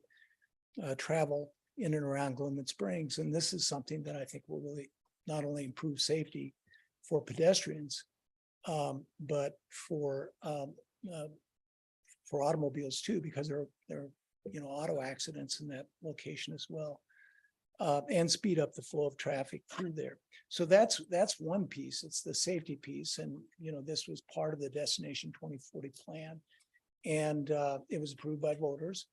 travel in and around Glenwood Springs. And this is something that I think will really not only improve safety for pedestrians, but for automobiles too, because there are auto accidents in that location as well. And speed up the flow of traffic through there. So that's one piece. It's the safety piece. And, this was part of the Destination 2040 plan. And it was approved by voters.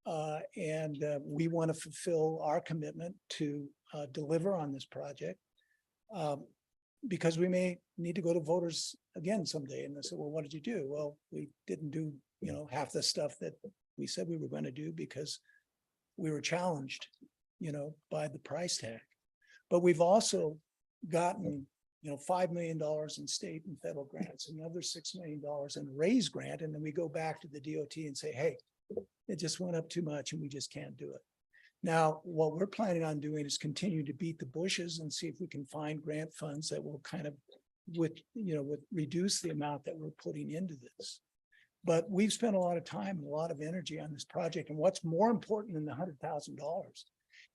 And we want to fulfill our commitment to deliver on this project. Because we may need to go to voters again someday. And they say, well, what did you do? Well, we didn't do, half the stuff that we said we were going to do because we were challenged, by the price tag. But we've also gotten, $5 million in state and federal grants, another $6 million in raise grant. And then we go back to the DOT and say, hey, it just went up too much and we just can't do it. Now, what we're planning on doing is continue to beat the bushes and see if we can find grant funds that will kind of reduce the amount that we're putting into this. But we've spent a lot of time and a lot of energy on this project. And what's more important than the $100,000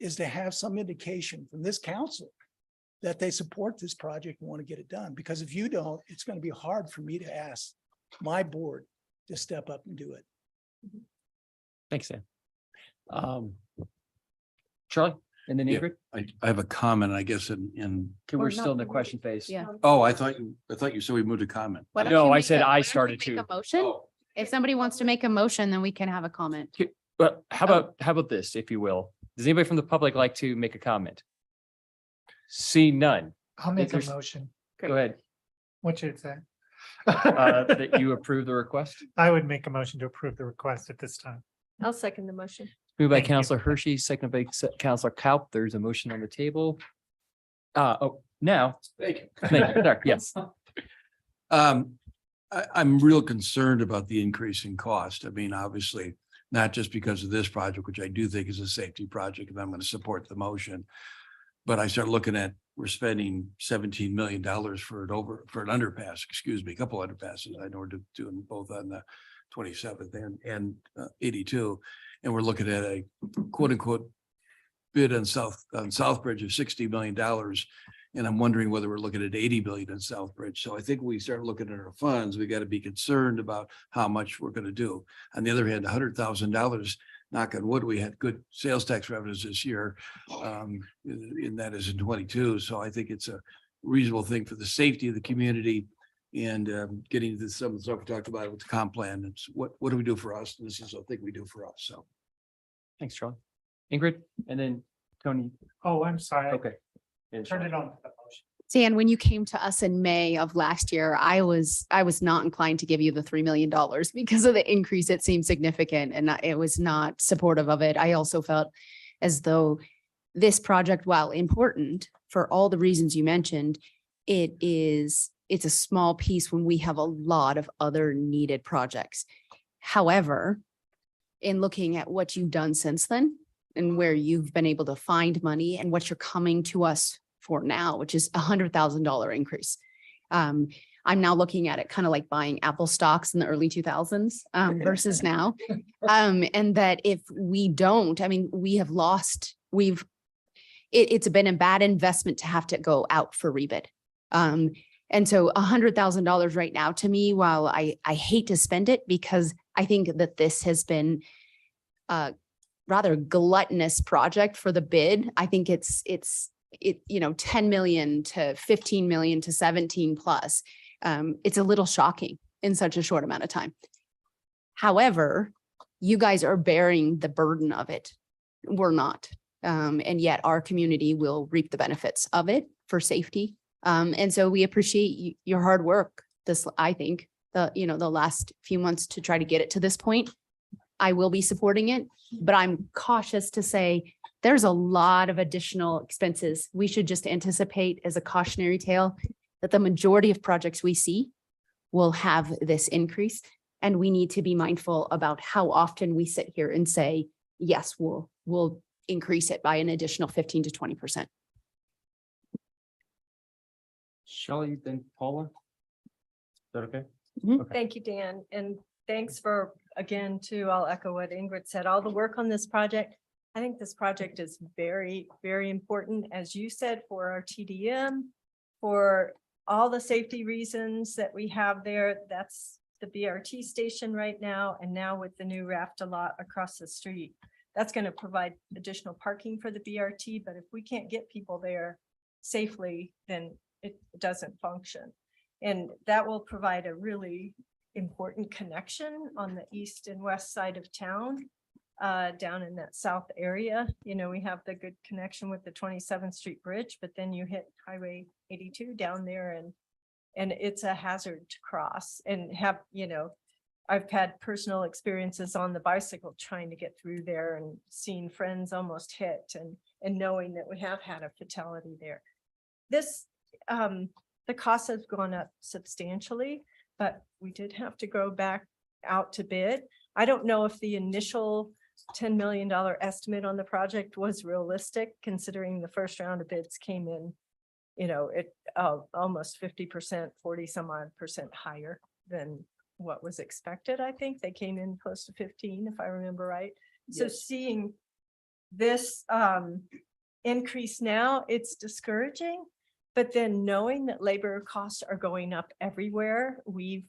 is to have some indication from this council that they support this project and want to get it done. Because if you don't, it's going to be hard for me to ask my board to step up and do it. Thanks, Sam. Charlie, and then Yeah, Ingrid. I have a comment, I guess, in. We're still in the question phase. Yeah. Oh, I thought you said we moved to comment. Why don't No, you I make said a- I why don't you started make to. a motion. If somebody wants to make a motion, then we can have a comment. But how about this, if you will? Does anybody from the public like to make a comment? See none. I'll make a there's- motion. Go ahead. What should it say? That you approve the request. I would make a motion to approve the request at this time. I'll second the motion. Moved by Thank you. Counselor Hershey, seconded by Counselor Kaup. There's a motion on the table. Now. Thank you. Sorry, yes. I'm real concerned about the increase in cost. I mean, obviously, not just because of this project, which I do think is a safety project, and I'm going to support the motion. But I start looking at, we're spending $17 million for an underpass, a couple underpasses. I know we're doing both on the 27th and 82. And we're looking at a quote unquote bid on Southbridge of $60 million. And I'm wondering whether we're looking at 80 billion in Southbridge. So I think we start looking at our funds, we got to be concerned about how much we're going to do. On the other hand, $100,000, knock on wood, we had good sales tax revenues this year. And that is in 22. So I think it's a reasonable thing for the safety of the community and getting to some of the stuff we talked about with the comp plan. It's what do we do for us? This is a thing we do for us. So. Thanks, Charlie. Ingrid, and then Tony. Oh, I'm sorry. Okay. Turn it on to the motion. Dan, when you came to us in May of last year, I was not inclined to give you the $3 million because of the increase. It seemed significant and it was not supportive of it. I also felt as though this project, while important for all the reasons you mentioned, it's a small piece when we have a lot of other needed projects. However, in looking at what you've done since then and where you've been able to find money and what you're coming to us for now, which is $100,000 increase. I'm now looking at it kind of like buying Apple stocks in the early 2000s versus now. And that if we don't, I mean, we have lost, it's been a bad investment to have to go out for rebid. And so $100,000 right now to me, while I hate to spend it because I think that this has been a rather gluttonous project for the bid. I think it's 10 million to 15 million to 17 plus. It's a little shocking in such a short amount of time. However, you guys are bearing the burden of it. We're not. And yet our community will reap the benefits of it for safety. And so we appreciate your hard work. I think the last few months to try to get it to this point. I will be supporting it, but I'm cautious to say there's a lot of additional expenses. We should just anticipate as a cautionary tale that the majority of projects we see will have this increase. And we need to be mindful about how often we sit here and say, yes, we'll increase it by an additional 15 to 20%. Shelley, then Paula. Is that okay? Okay. Thank you, Dan. And thanks for, again, I'll echo what Ingrid said, all the work on this project. I think this project is very, very important, as you said, for our TDM, for all the safety reasons that we have there. That's the BRT station right now, and now with the new RAFTA lot across the street. That's going to provide additional parking for the BRT, but if we can't get people there safely, then it doesn't function. And that will provide a really important connection on the east and west side of town, down in that south area. You know, we have the good connection with the 27th Street Bridge, but then you hit Highway 82 down there, and it's a hazard to cross and have, you know, I've had personal experiences on the bicycle trying to get through there and seeing friends almost hit, and knowing that we have had a fatality there. This, the cost has gone up substantially, but we did have to go back out to bid. I don't know if the initial $10 million estimate on the project was realistic, considering the first round of bids came in, you know, it almost 50%, 40 some odd percent higher than what was expected. I think they came in close to 15, if I remember right. So Yes. seeing this increase now, it's discouraging. But then knowing that labor costs are going up everywhere, we've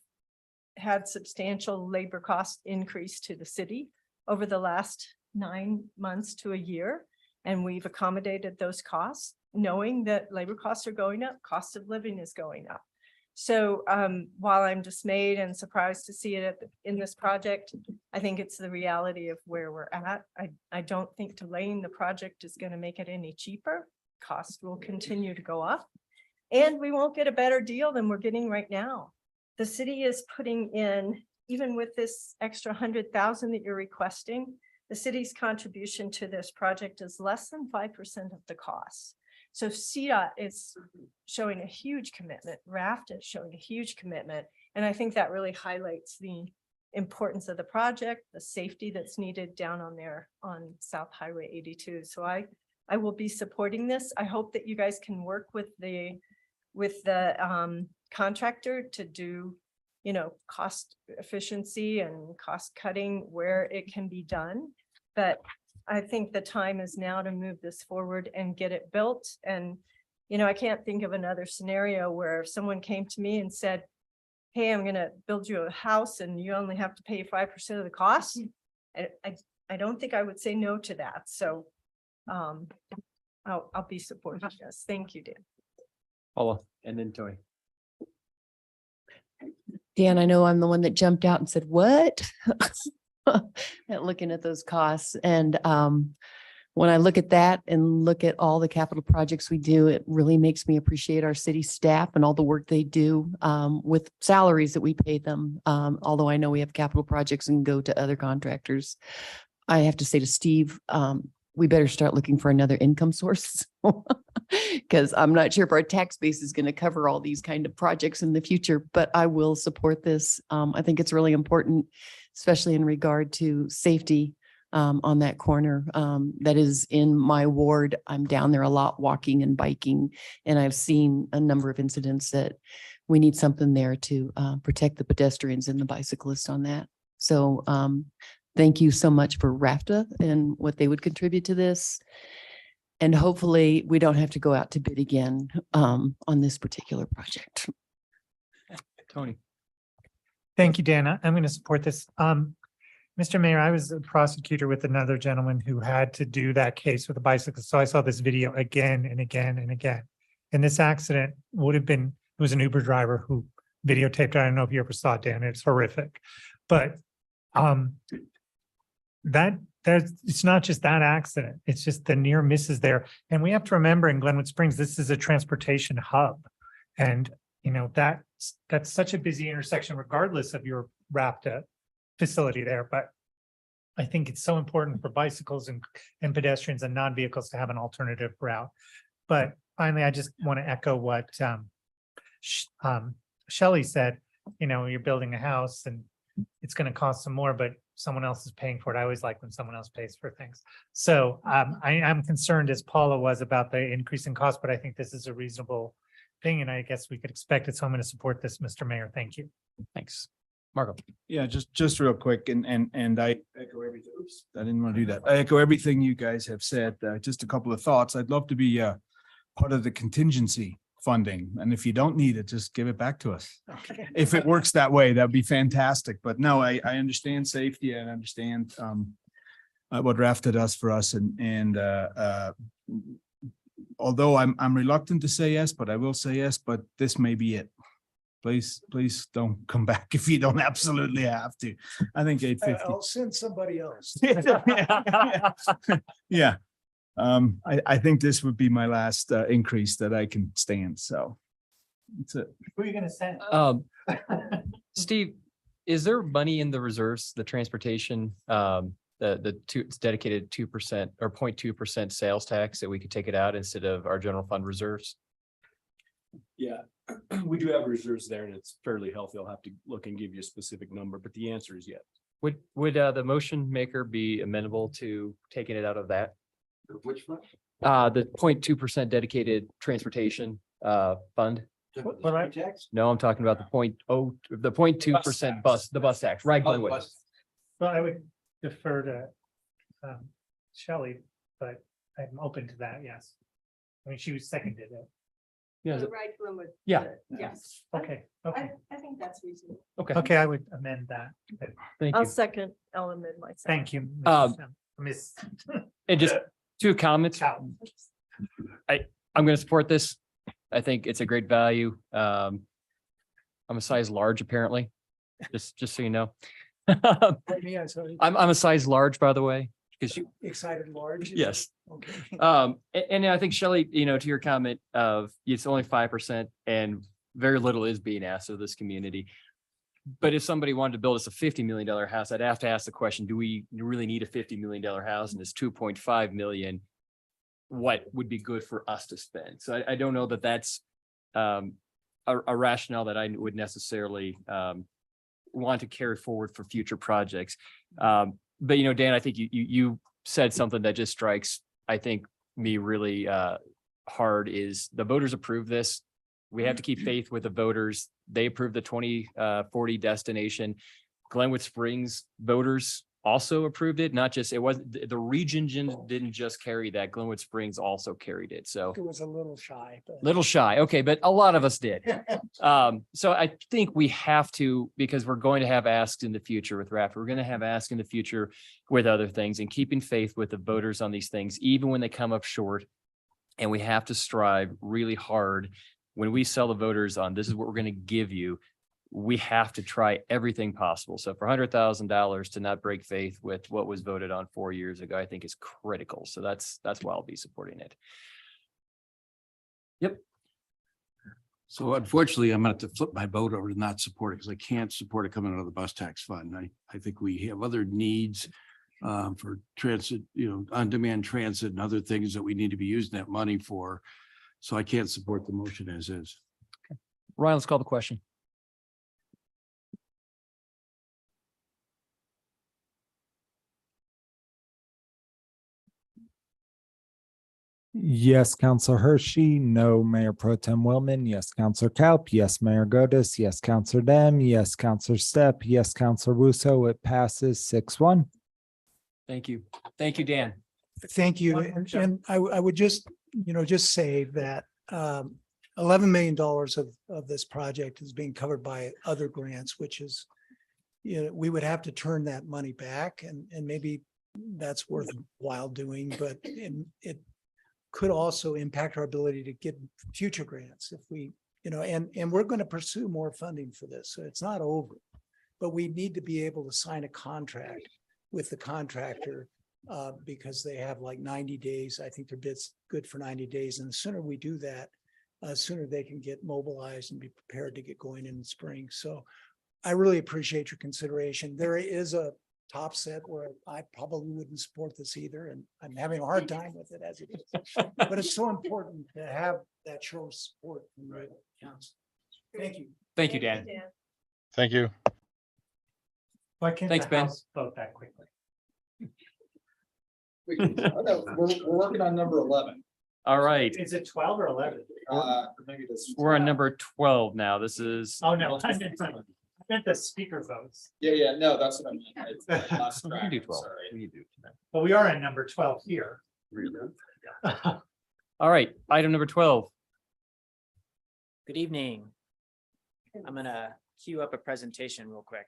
had substantial labor cost increase to the city over the last 9 months to a year. And we've accommodated those costs, knowing that labor costs are going up, cost of living is going up. So while I'm dismayed and surprised to see it in this project, I think it's the reality of where we're at. I don't think delaying the project is going to make it any cheaper. Costs will continue to go up, and we won't get a better deal than we're getting right now. The city is putting in, even with this extra 100,000 that you're requesting, the city's contribution to this project is less than 5% of the cost. So CDOT is showing a huge commitment. RAFTA is showing a huge commitment. And I think that really highlights the importance of the project, the safety that's needed down on there on South Highway 82. So I will be supporting this. I hope that you guys can work with the contractor to do, you know, cost efficiency and cost cutting where it can be done. But I think the time is now to move this forward and get it built. And, you know, I can't think of another scenario where someone came to me and said, hey, I'm going to build you a house and you only have to pay 5% of the cost. I don't think I would say no to that. So I'll be supporting this. Thank you, Dan. Paula, and then Tony. Dan, I know I'm the one that jumped out and said, what? Looking at those costs. And when I look at that and look at all the capital projects we do, it really makes me appreciate our city staff and all the work they do with salaries that we pay them. Although I know we have capital projects and go to other contractors. I have to say to Steve, we better start looking for another income source because I'm not sure if our tax base is going to cover all these kind of projects in the future, but I will support this. I think it's really important, especially in regard to safety on that corner. That is in my ward. I'm down there a lot walking and biking, and I've seen a number of incidents that we need something there to protect the pedestrians and the bicyclists on that. So thank you so much for RAFTA and what they would contribute to this. And hopefully we don't have to go out to bid again on this particular project. Tony. Thank you, Dan. I'm going to support this. Mr. Mayor, I was a prosecutor with another gentleman who had to do that case with a bicycle. So I saw this video again and again and again. And this accident would have been, it was an Uber driver who videotaped it. I don't know if you ever saw it, Dan. It's horrific. But it's not just that accident. It's just the near misses there. And we have to remember in Glenwood Springs, this is a transportation hub. And, you know, that's such a busy intersection, regardless of your RAFTA facility there. But I think it's so important for bicycles and pedestrians and non-vehicles to have an alternative route. But finally, I just want to echo what Shelley said. You know, you're building a house and it's going to cost some more, but someone else is paying for it. I always like when someone else pays for things. So I'm concerned, as Paula was, about the increase in cost, but I think this is a reasonable thing, and I guess we could expect it. So I'm going to support this, Mr. Mayor. Thank you. Thanks. Marco. Yeah, just real quick, and I echo everything. Oops, I didn't want to do that. I echo everything you guys have said. Just a couple of thoughts. I'd love to be part of the contingency funding. And if you don't need it, just give it back to us. If it works that way, that'd be fantastic. But no, I understand safety and understand what RAFTA does for us and although I'm reluctant to say yes, but I will say yes, but this may be it. Please don't come back if you don't absolutely have to. I think 850. I'll send somebody else. Yeah. I think this would be my last increase that I can stand. So that's it. Who are you gonna send? Steve, is there money in the reserves, the transportation, it's dedicated 2% or 0.2% sales tax that we could take it out instead of our general fund reserves? Yeah, we do have reserves there and it's fairly healthy. I'll have to look and give you a specific number, but the answer is yes. Would the motion maker be amenable to taking it out of that? Which one? The 0.2% dedicated transportation fund? No, I'm talking about the 0.2% the bus tax, right? Glenwood. Well, I would defer to Shelley, but I'm open to that, yes. I mean, she was seconded it. Yeah. Right, Glenwood. Yeah. Yes. Okay, okay, I think that's reasonable. okay, I would amend that. Thank I'll you. second element myself. Thank you. Miss. And just two comments. I'm going to support this. I think it's a great value. I'm a size large, apparently, just so you know. I'm a size large, by the way, because you Excited large? yes. Okay. And I think Shelley, to your comment of it's only 5% and very little is being asked of this community. But if somebody wanted to build us a $50 million house, I'd have to ask the question, do we really need a $50 million house? And it's 2.5 million. What would be good for us to spend? So I don't know that that's a rationale that I would necessarily want to carry forward for future projects. But Dan, I think you said something that just strikes, I think, me really hard is the voters approved this. We have to keep faith with the voters. They approved the 2040 destination. Glenwood Springs voters also approved it, not just, it wasn't, the region didn't just carry that, Glenwood Springs also carried it, so. It was a little shy. But... Little shy, okay, but a lot of us did. So I think we have to, because we're going to have asks in the future with RAFTA, we're going to have asks in the future with other things, and keeping faith with the voters on these things, even when they come up short. And we have to strive really hard when we sell the voters on, this is what we're going to give you. We have to try everything possible. So for $100,000 to not break faith with what was voted on 4 years ago, I think is critical. So that's why I'll be supporting it. Yep. So unfortunately, I'm going to have to flip my vote over to not support it because I can't support it coming out of the bus tax fund. I think we have other needs for transit, on-demand transit and other things that we need to be using that money for. So I can't support the motion as is. Okay. Ryan, let's call the question. Yes, Counselor Hershey. No, Mayor Pro Tem Willman. Yes, Counselor Kaup. Yes, Mayor Godus. Yes, Counselor Dem. Yes, Counselor Stepp. Yes, Counselor Russo. It passes 6-1. Thank you. Thank you, Dan. Thank you. And I would just say that $11 million of this project is being covered by other grants, which is, we would have to turn that money back and maybe that's worthwhile doing, but it could also impact our ability to get future grants if we, and we're going to pursue more funding for this. So it's not over, but we need to be able to sign a contract with the contractor because they have like 90 days. I think their bid's good for 90 days. And the sooner we do that, sooner they can get mobilized and be prepared to get going in the spring. So I really appreciate your consideration. There is a top set where I probably wouldn't support this either. And I'm having a hard time with it as it is. But it's so important to have that show of support from the council. Thank you. Thank you, Dan. Thank you. Why can't Thanks, the Ben. House vote that quickly? We're working on number 11. All right. Is it 12 or 11? Maybe this. We're on number 12 now. This is. Oh, no, I meant the speaker votes. Yeah, no, that's what I meant. It's lost We track, can do 12. sorry. We can do 12. But we are on number 12 here. All right, item number 12. Good evening. I'm gonna queue up a presentation real quick.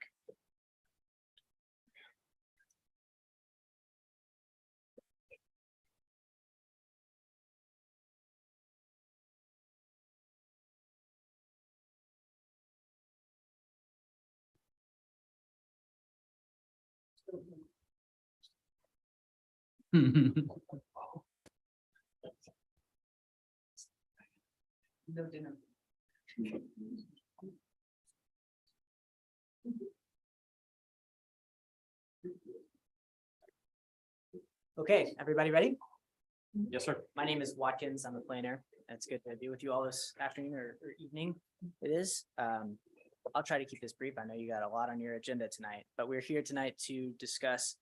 Okay, everybody ready? Yes, sir. My name is Watkins. I'm a planner. It's good to be with you all this afternoon or evening. It is. I'll try to keep this brief. I know you got a lot on your agenda tonight, but we're here tonight to discuss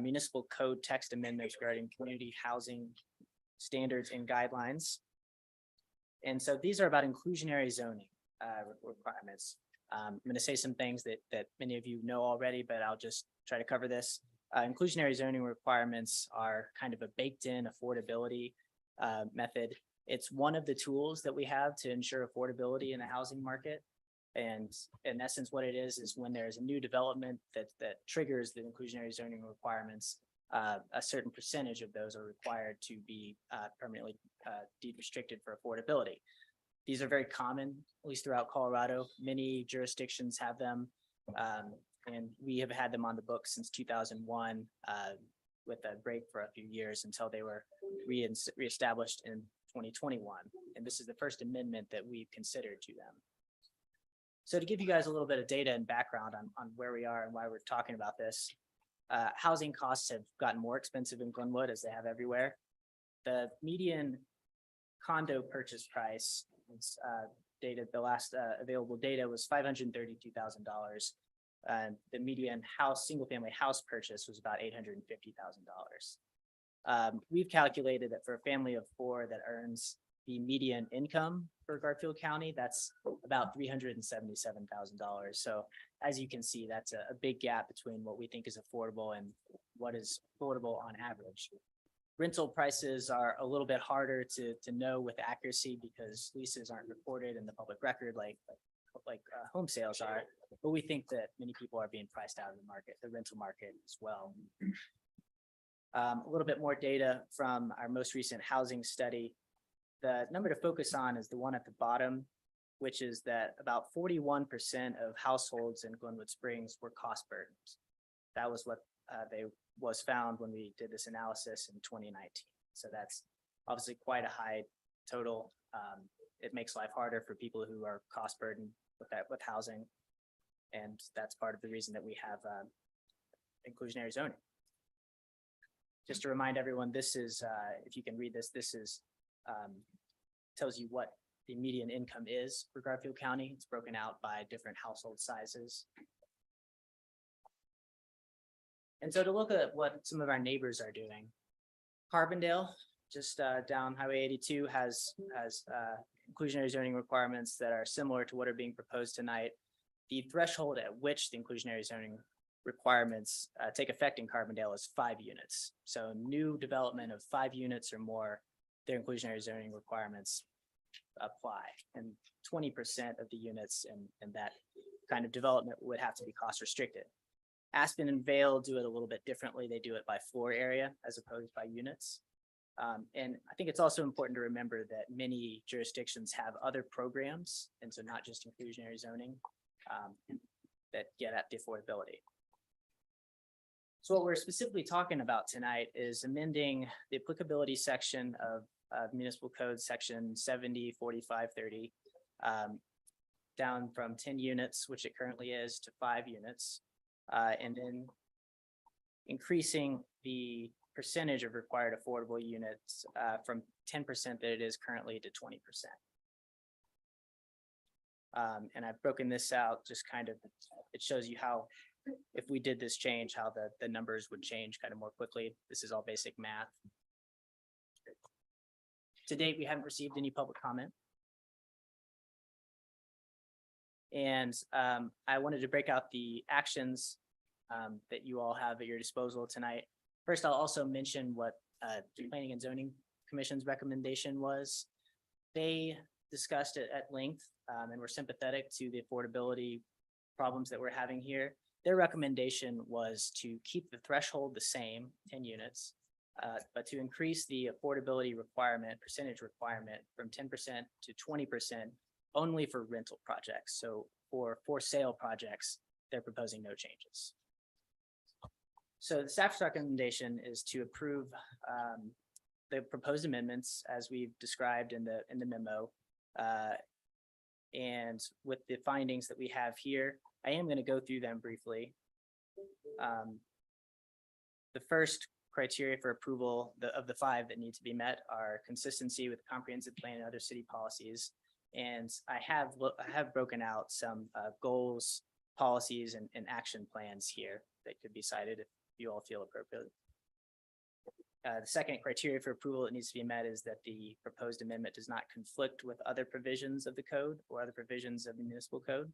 municipal code text amendments regarding community housing standards and guidelines. And so these are about inclusionary zoning requirements. I'm going to say some things that many of you know already, but I'll just try to cover this. Inclusionary zoning requirements are kind of a baked-in affordability method. It's one of the tools that we have to ensure affordability in the housing market. And in essence, what it is when there's a new development that triggers the inclusionary zoning requirements, a certain percentage of those are required to be permanently deed restricted for affordability. These are very common, at least throughout Colorado. Many jurisdictions have them. And we have had them on the books since 2001 with a break for a few years until they were reestablished in 2021. And this is the first amendment that we've considered to them. So to give you guys a little bit of data and background on where we are and why we're talking about this, housing costs have gotten more expensive in Glenwood as they have everywhere. The median condo purchase price, the last available data was $532,000. The median single-family house purchase was about $850,000. We've calculated that for a family of four that earns the median income for Garfield County, that's about $377,000. So as you can see, that's a big gap between what we think is affordable and what is affordable on average. Rental prices are a little bit harder to know with accuracy because leases aren't recorded in the public record like home sales are, but we think that many people are being priced out of the market, the rental market as well. A little bit more data from our most recent housing study. The number to focus on is the one at the bottom, which is that about 41% of households in Glenwood Springs were cost burdened. That was what was found when we did this analysis in 2019. So that's obviously quite a high total. It makes life harder for people who are cost burdened with housing. And that's part of the reason that we have inclusionary zoning. Just to remind everyone, this is, if you can read this, this is tells you what the median income is for Garfield County. It's broken out by different household sizes. And so to look at what some of our neighbors are doing, Carbondale, just down Highway 82, has inclusionary zoning requirements that are similar to what are being proposed tonight. The threshold at which the inclusionary zoning requirements take effect in Carbondale is 5 units. So new development of 5 units or more, their inclusionary zoning requirements apply. And 20% of the units in that kind of development would have to be cost restricted. Aspen and Vale do it a little bit differently. They do it by floor area as opposed by units. And I think it's also important to remember that many jurisdictions have other programs, and so not just inclusionary zoning, that get at the affordability. So what we're specifically talking about tonight is amending the applicability section of Municipal Code Section 704530 down from 10 units, which it currently is, to 5 units, and then increasing the percentage of required affordable units from 10% that it is currently to 20%. And I've broken this out, just kind of, it shows you how, if we did this change, how the numbers would change kind of more quickly. This is all basic math. To date, we haven't received any public comment. And I wanted to break out the actions that you all have at your disposal tonight. First, I'll also mention what the Planning and Zoning Commission's recommendation was. They discussed it at length, and were sympathetic to the affordability problems that we're having here. Their recommendation was to keep the threshold the same, 10 units, but to increase the affordability requirement, percentage requirement from 10% to 20% only for rental projects. So for sale projects, they're proposing no changes. So the staff's recommendation is to approve the proposed amendments as we've described in the memo. And with the findings that we have here, I am going to go through them briefly. The first criteria for approval of the 5 that need to be met are consistency with comprehensive plan and other city policies. And I have broken out some goals, policies, and action plans here that could be cited if you all feel appropriate. The second criteria for approval that needs to be met is that the proposed amendment does not conflict with other provisions of the code or other provisions of the municipal code.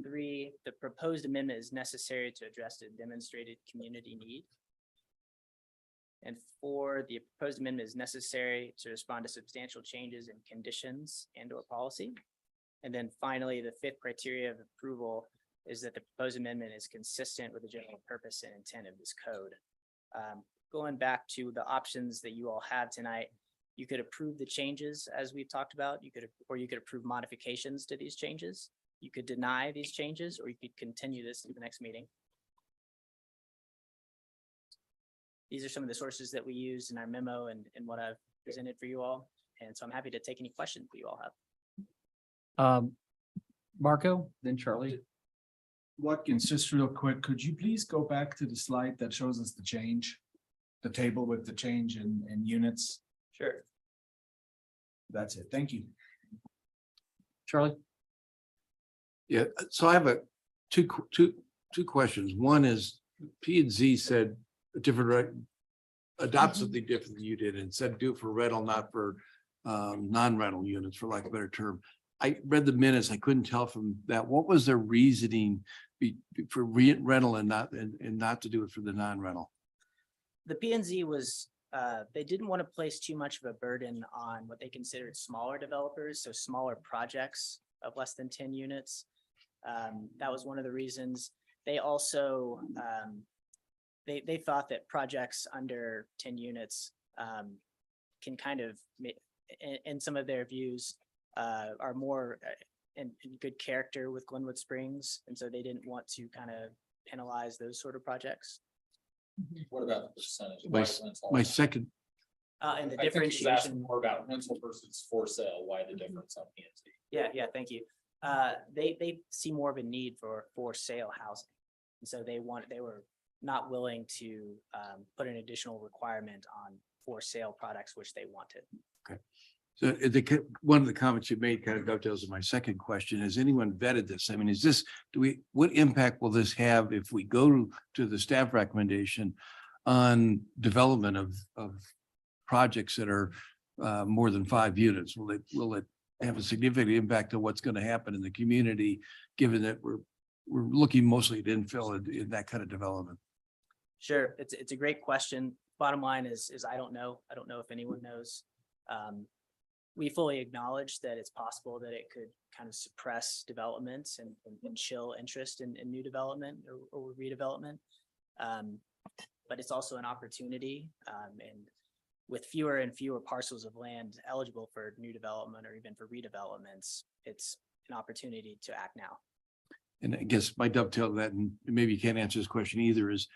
3, the proposed amendment is necessary to address a demonstrated community need. And 4, the proposed amendment is necessary to respond to substantial changes in conditions and/or policy. And then finally, the 5th criteria of approval is that the proposed amendment is consistent with the general purpose and intent of this code. Going back to the options that you all have tonight, you could approve the changes as we've talked about. You could approve modifications to these changes. You could deny these changes, or you could continue this to the next meeting. These are some of the sources that we used in our memo and what I've presented for you all. And so I'm happy to take any questions that you all have. Marco, then Charlie. Watkins, just real quick, could you please go back to the slide that shows us the change? The table with the change in units? Sure. That's it. Thank you. Charlie? Yeah, so I have two questions. One is P and Z said a different, adopt something different than you did and said do it for rental, not for non-rental units, for lack of a better term. I read the minutes. I couldn't tell from that. What was their reasoning for rental and not to do it for the non-rental? The P&Z was, they didn't want to place too much of a burden on what they considered smaller developers, so smaller projects of less than 10 units. That was one of the reasons. They also, they thought that projects under 10 units can kind of, in some of their views, are more in good character with Glenwood Springs. And so they didn't want to kind of penalize those sort of projects. What about the percentage? My second. And the I think he's asking differentiation. more about rental versus for sale. Why the difference on P&Z? Yeah, thank you. They see more of a need for sale housing. And so they were not willing to put an additional requirement on for sale products, which they wanted. Okay. So one of the comments you made kind of dovetails in my second question. Has anyone vetted this? I mean, what impact will this have if we go to the staff recommendation on development of projects that are more than 5 units? Will it have a significant impact on what's going to happen in the community, given that we're looking mostly at infill in that kind of development? Sure, it's a great question. Bottom line is I don't know. I don't know if anyone knows. We fully acknowledge that it's possible that it could kind of suppress developments and chill interest in new development or redevelopment. But it's also an opportunity. And with fewer and fewer parcels of land eligible for new development or even for redevelopments, it's an opportunity to act now. And I guess my dovetail to that, and maybe you can't answer this question either, is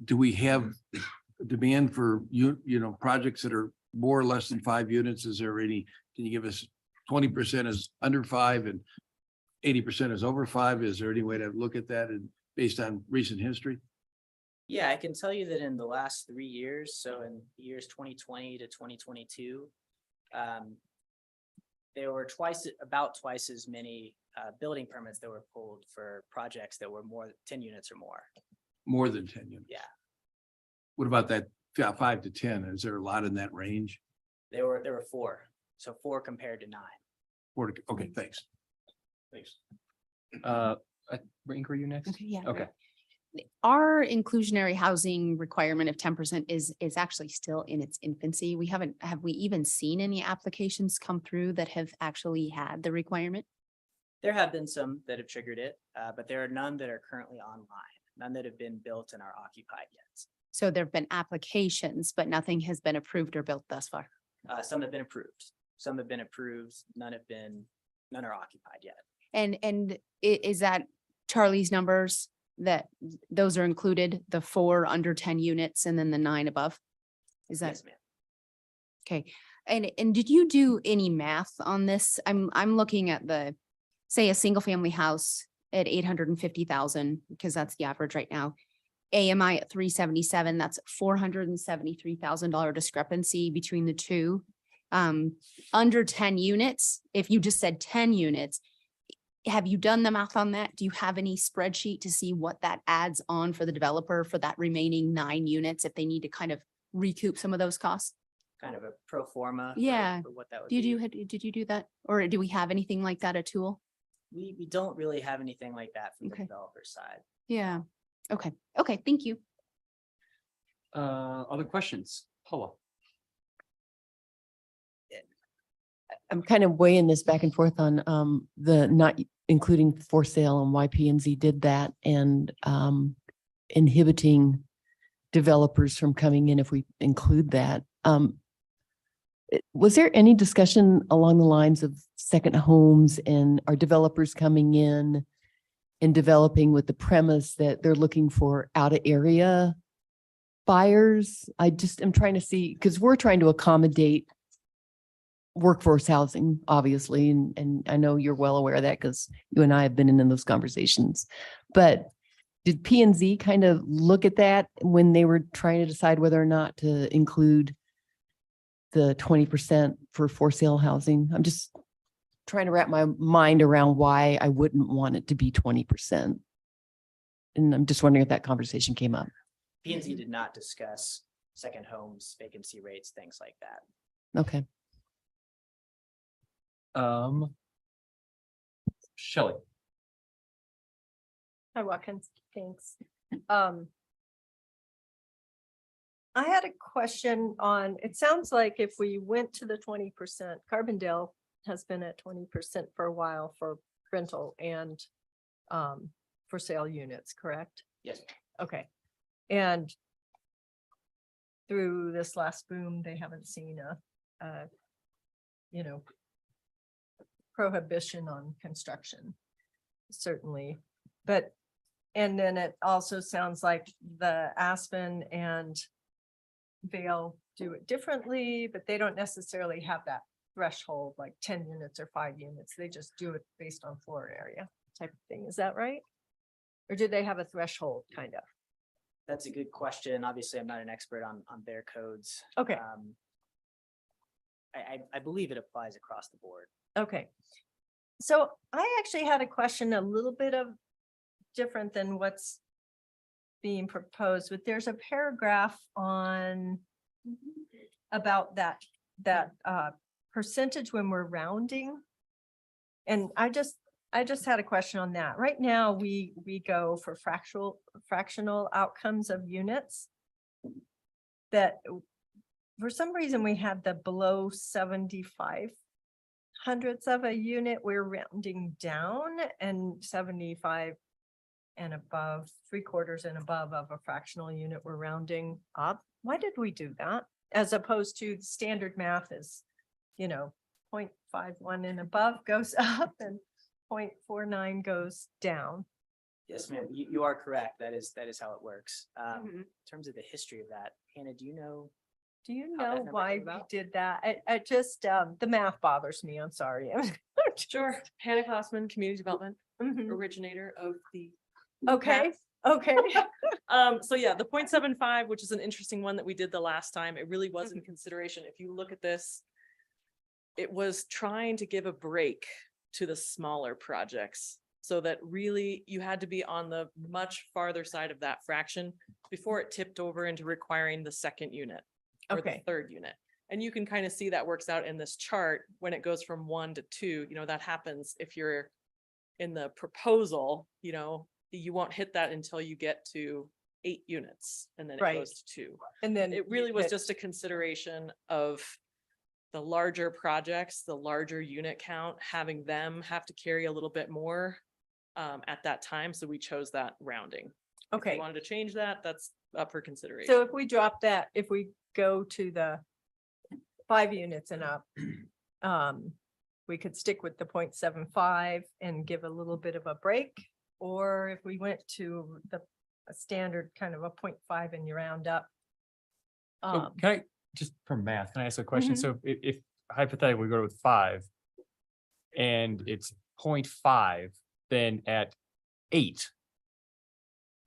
do we have demand for projects that are more or less than 5 units? Is there any, can you give us 20% is under 5 and 80% is over 5? Is there any way to look at that and based on recent history? Yeah, I can tell you that in the last 3 years, so in the years 2020 to 2022, there were about twice as many building permits that were pulled for projects that were more than 10 units or more. More than 10 units? Yeah. What about that 5 to 10? Is there a lot in that range? There were 4, so 4 compared to 9. 4 to, okay, thanks. Thanks. Rink, were you next? Okay, yeah. Okay. our inclusionary housing requirement of 10% is actually still in its infancy. Have we even seen any applications come through that have actually had the requirement? There have been some that have triggered it, but there are none that are currently online, none that have been built and are occupied yet. So there've been applications, but nothing has been approved or built thus far. Some have been approved, some have been approved, none are occupied yet. And is that Charlie's numbers, that those are included, the 4 under 10 units and then the 9 above? Is that? Yes, ma'am. Okay. And did you do any math on this? I'm looking at say a single family house at 850,000, because that's the average right now. AMI at 377, that's $473,000 discrepancy between the two. Under 10 units, if you just said 10 units, have you done the math on that? Do you have any spreadsheet to see what that adds on for the developer for that remaining 9 units if they need to kind of recoup some of those costs? Kind of a pro forma. Yeah. For what that would Did be. did you do that? Or do we have anything like that, a tool? We don't really have anything like that from the Okay. developer side. Yeah. Okay. Okay. Thank you. Other questions? Paula? I'm kind of weighing this back and forth on the not including for sale and why P&Z did that, and inhibiting developers from coming in if we include that. Was there any discussion along the lines of second homes, and are developers coming in and developing with the premise that they're looking for out of area buyers? I just am trying to see, because we're trying to accommodate workforce housing, obviously, and I know you're well aware of that because you and I have been in those conversations. But did P&Z kind of look at that when they were trying to decide whether or not to include the 20% for sale housing? I'm just trying to wrap my mind around why I wouldn't want it to be 20%. And I'm just wondering if that conversation came up. P&Z did not discuss second homes, vacancy rates, things like that. Okay. Shelley. Hi, Watkins. Thanks. I had a question on, it sounds like if we went to the 20%, Carbondale has been at 20% for a while for rental and for sale units, correct? Yes. Okay. And through this last boom, they haven't seen a prohibition on construction, certainly. But, and then it also sounds like the Aspen and Vale do it differently, but they don't necessarily have that threshold, like 10 units or 5 units. They just do it based on floor area type of thing. Is that right? Or do they have a threshold kind of? That's a good question. Obviously, I'm not an expert on their codes. Okay. I believe it applies across the board. Okay. So I actually had a question a little bit of different than what's being proposed, but there's a paragraph on about that percentage when we're rounding. And I just had a question on that. Right now, we go for fractional outcomes of units that for some reason we have the below 75 hundredths of a unit, we're rounding down, and 75 and above, 3/4 and above of a fractional unit, we're rounding up. Why did we do that? As opposed to standard math is, 0.51 and above goes up and 0.49 goes down. Yes, ma'am. You are correct. That is how it works. In terms of the history of that, Hannah, do you know? Do you how that know number why came we about? did that? I just, the math bothers me. I'm sorry. Sure. Hannah Glassman, community development Mhm. originator of the. Okay, okay. So yeah, the 0.75, which is an interesting one that we did the last time, it really was in consideration. If you look at this, it was trying to give a break to the smaller projects so that really you had to be on the much farther side of that fraction before it tipped over into requiring the second unit or the Okay. third unit. And you can kind of see that works out in this chart when it goes from 1 to 2, that happens if you're in the proposal, you won't hit that until you get to 8 units and then it Right. goes to 2. And then It really was hit- just a consideration of the larger projects, the larger unit count, having them have to carry a little bit more at that time. So we chose that rounding. If you Okay, wanted to change that, that's up for consideration. so if we drop that, if we go to the 5 units and up, we could stick with the 0.75 and give a little bit of a break. Or if we went to a standard kind of a 0.5 and you round up. So can I, just for math, can I ask a question? Mhm. So if hypothetically we go with 5 and it's 0.5, then at 8,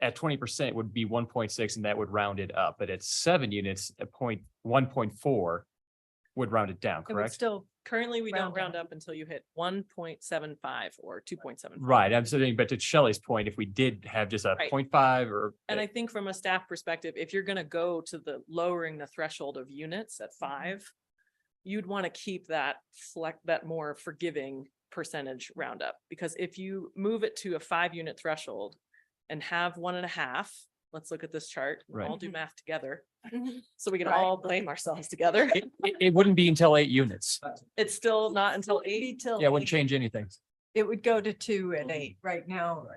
at 20% would be 1.6 and that would round it up. But at 7 units, at 1.4 would round it down, It would correct? still, Currently, we don't round round up until you hit 1.75 or 2.75. Right, I'm saying, but to Shelley's point, if we did have just a Right. 0.5 or. And I think from a staff perspective, if you're gonna go to the lowering the threshold of units at 5, you'd want to keep that that more forgiving percentage roundup. Because if you move it to a 5-unit threshold and have 1.5, let's look at this chart, we'll all Right. do math together. So we can Right. all blame ourselves together. It wouldn't be until 8 units. It's still not until 8. maybe till Yeah, it wouldn't 8. change anything. It would go to 2 at 8 right now.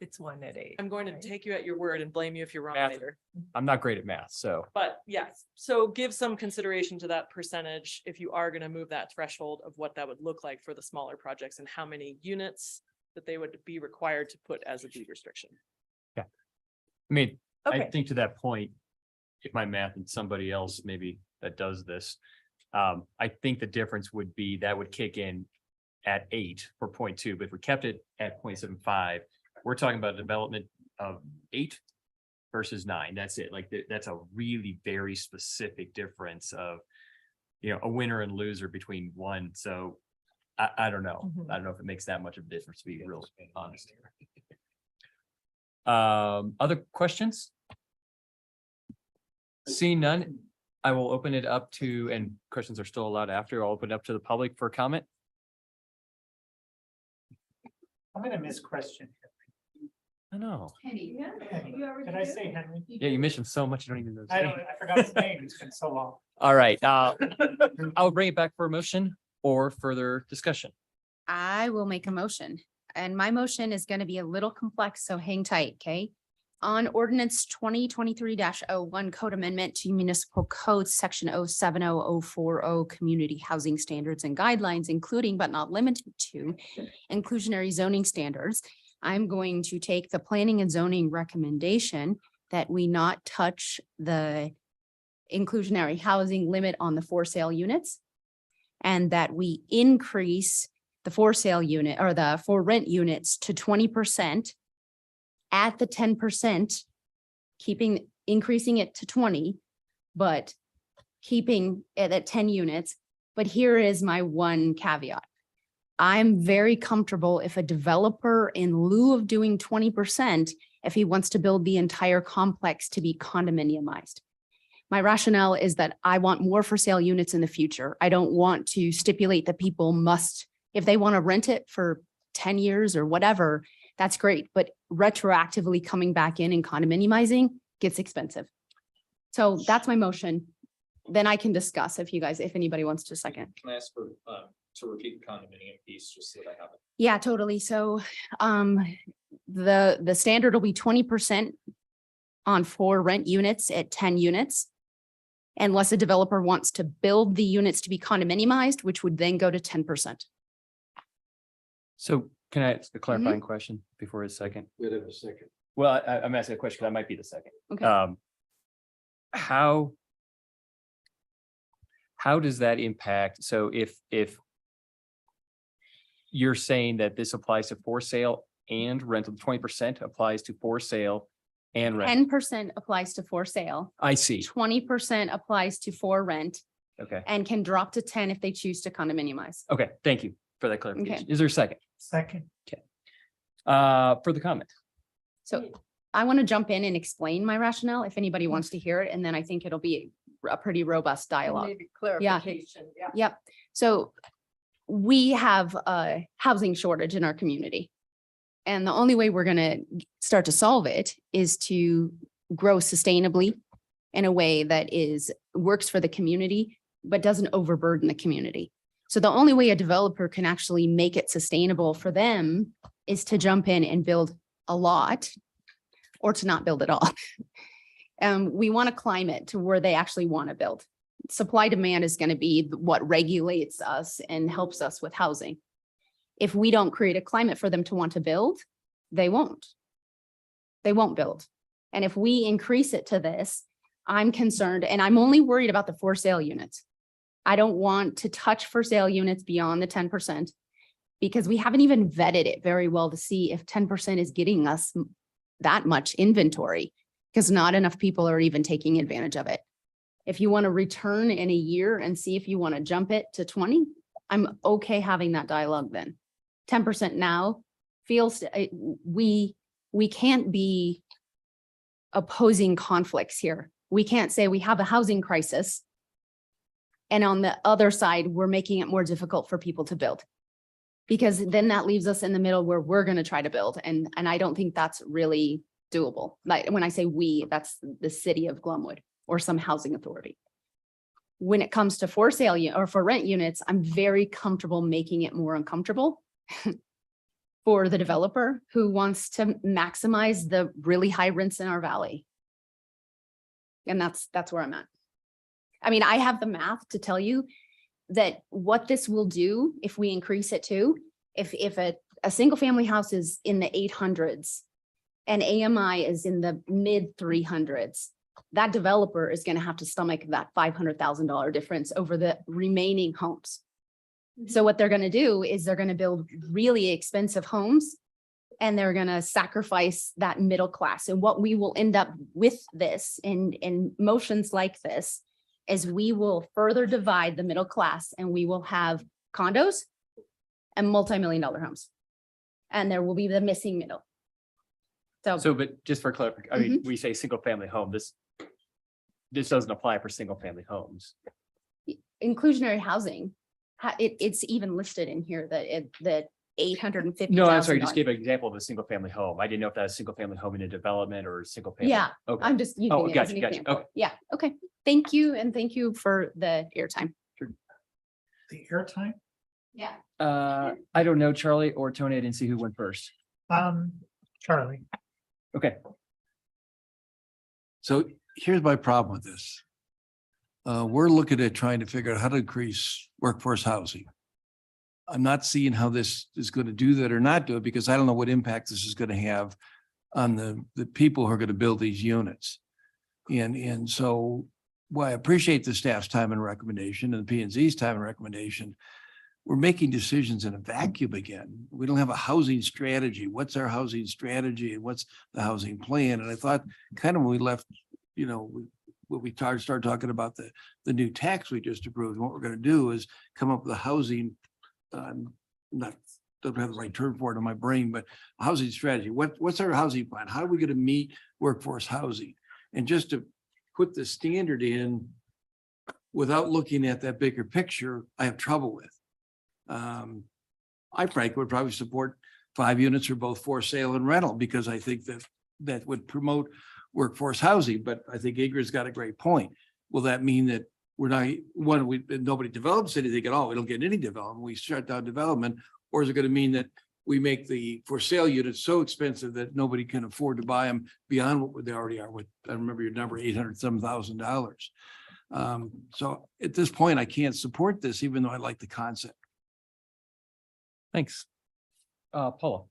It's 1 at 8. I'm going to right? take you at your word and blame you if you're wrong Math. later. I'm not great at math, so. But yes, so give some consideration to that percentage if you are gonna move that threshold of what that would look like for the smaller projects and how many units that they would be required to put as a deed restriction. I mean, I Okay, think to that point, if my math and somebody else maybe that does this, I think the difference would be that would kick in at 8 for 0.2, but if we kept it at 0.75, we're talking about a development of 8 versus 9. That's it. Like that's a really very specific difference of, a winner and loser between one. So I don't know. Mhm. I don't know if it makes that much of a difference, to be real honest. Other questions? Seeing none, I will open it up to, and questions are still allowed after, I'll open it up to the public for comment. I'm gonna miss question. I know. Henny. Did I say Henry? Yeah, you miss him so much, you don't even know. his I name. don't, I forgot his name. It's been so long. All right, I'll bring it back for a motion or further discussion. I will make a motion, and my motion is going to be a little complex, so hang tight, okay? On ordinance 2023-01 code amendment to municipal code section 070040 community housing standards and guidelines, including but not limited to inclusionary zoning standards. I'm going to take the planning and zoning recommendation that we not touch the inclusionary housing limit on the for sale units, and that we increase the for sale unit or the for rent units to 20% at the 10%, increasing it to 20, but keeping it at 10 units. But here is my one caveat. I'm very comfortable if a developer, in lieu of doing 20%, if he wants to build the entire complex to be condominiumized. My rationale is that I want more for sale units in the future. I don't want to stipulate that people must, if they want to rent it for 10 years or whatever, that's great. But retroactively coming back in and condominiumizing gets expensive. So that's my motion. Then I can discuss if anybody wants to second. Can I ask for, to repeat the condominium piece, just so that I have it? Yeah, totally. So the standard will be 20% on for rent units at 10 units. Unless a developer wants to build the units to be condominiumized, which would then go to 10%. So can I ask a clarifying question before a second? Wait a second. Well, I'm asking a question because I might be the second. Okay. How does that impact? So if you're saying that this applies to for sale and rental, 20% applies to for sale and rent. 10% applies to for sale. I see. 20% applies to for rent Okay. and can drop to 10 if they choose to condominiumize. Okay. Thank you for that clarification. Is there a second? Second. Further comment? So I want to jump in and explain my rationale if anybody wants to hear it. And then I think it'll be a pretty robust dialogue. maybe clarification, yeah. Yep. So we have a housing shortage in our community. And the only way we're going to start to solve it is to grow sustainably in a way that works for the community, but doesn't overburden the community. So the only way a developer can actually make it sustainable for them is to jump in and build a lot or to not build at all. We want a climate to where they actually want to build. Supply demand is going to be what regulates us and helps us with housing. If we don't create a climate for them to want to build, they won't. They won't build. And if we increase it to this, I'm concerned, and I'm only worried about the for sale units. I don't want to touch for sale units beyond the 10% because we haven't even vetted it very well to see if 10% is getting us that much inventory, because not enough people are even taking advantage of it. If you want to return in a year and see if you want to jump it to 20, I'm okay having that dialogue then. 10% now feels, we can't be opposing conflicts here. We can't say we have a housing crisis, and on the other side, we're making it more difficult for people to build, because then that leaves us in the middle where we're going to try to build. And I don't think that's really doable. Like when I say we, that's the city of Glenwood or some housing authority. When it comes to for sale or for rent units, I'm very comfortable making it more uncomfortable for the developer who wants to maximize the really high rents in our valley. And that's where I'm at. I mean, I have the math to tell you that what this will do if we increase it to, if a single family house is in the 800s and AMI is in the mid 300s, that developer is going to have to stomach that $500,000 difference over the remaining homes. So what they're going to do is they're going to build really expensive homes, and they're going to sacrifice that middle class. And what we will end up with this in motions like this is we will further divide the middle class, and we will have condos and multi-million-dollar homes. And there will be the missing middle. So But just for clarification, I mean, we say single family home, this doesn't apply for single family homes. inclusionary housing, it's even listed in here that 850. No, I'm sorry, you just gave an example of a single family home. I didn't know if that was a single family home in a development or a single family. Yeah, Okay. I'm just using it as an Gotcha. example. Okay. Yeah, okay. Thank you. And thank you for the airtime. The airtime? Yeah. I don't know, Charlie or Tony. I didn't see who went first. Charlie. Okay. So here's my problem with this. We're looking at trying to figure out how to increase workforce housing. I'm not seeing how this is going to do that or not do it, because I don't know what impact this is going to have on the people who are going to build these units. And so while I appreciate the staff's time and recommendation and the P&Z's time and recommendation, we're making decisions in a vacuum again. We don't have a housing strategy. What's our housing strategy and what's the housing plan? And I thought kind of when we left, when we started talking about the new tax we just approved, what we're going to do is come up with a housing, don't have the right term for it in my brain, but a housing strategy. What's our housing plan? How are we going to meet workforce housing? And just to put the standard in without looking at that bigger picture, I have trouble with. I frankly would probably support 5 units or both for sale and rental, because I think that would promote workforce housing. But I think Ingrid's got a great point. Will that mean that nobody develops anything at all? We don't get any development. We shut down development. Or is it going to mean that we make the for sale units so expensive that nobody can afford to buy them beyond what they already are? With, I remember your number, $800,000. So at this point, I can't support this, even though I like the concept. Thanks. Paula.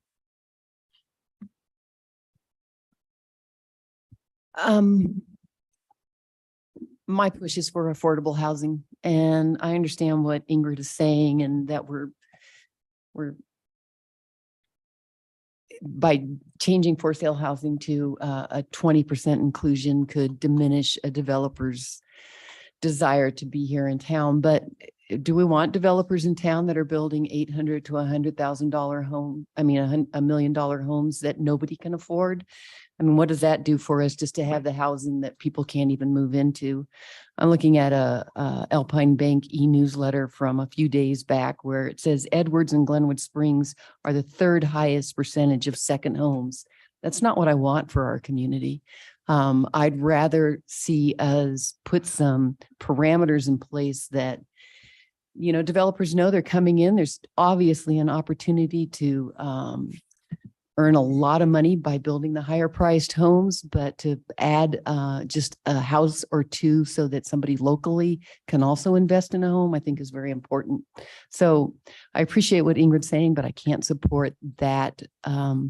My push is for affordable housing, and I understand what Ingrid is saying, and that we're by changing for sale housing to a 20% inclusion could diminish a developer's desire to be here in town. But do we want developers in town that are building $800,000 to $100,000 home? I mean, $1 million homes that nobody can afford? I mean, what does that do for us just to have the housing that people can't even move into? I'm looking at a Alpine Bank e-newsletter from a few days back where it says Edwards and Glenwood Springs are the third highest percentage of second homes. That's not what I want for our community. I'd rather see us put some parameters in place that, you know, developers know they're coming in. There's obviously an opportunity to earn a lot of money by building the higher priced homes, but to add just a house or two so that somebody locally can also invest in a home, I think is very important. So I appreciate what Ingrid's saying, but I can't support that, you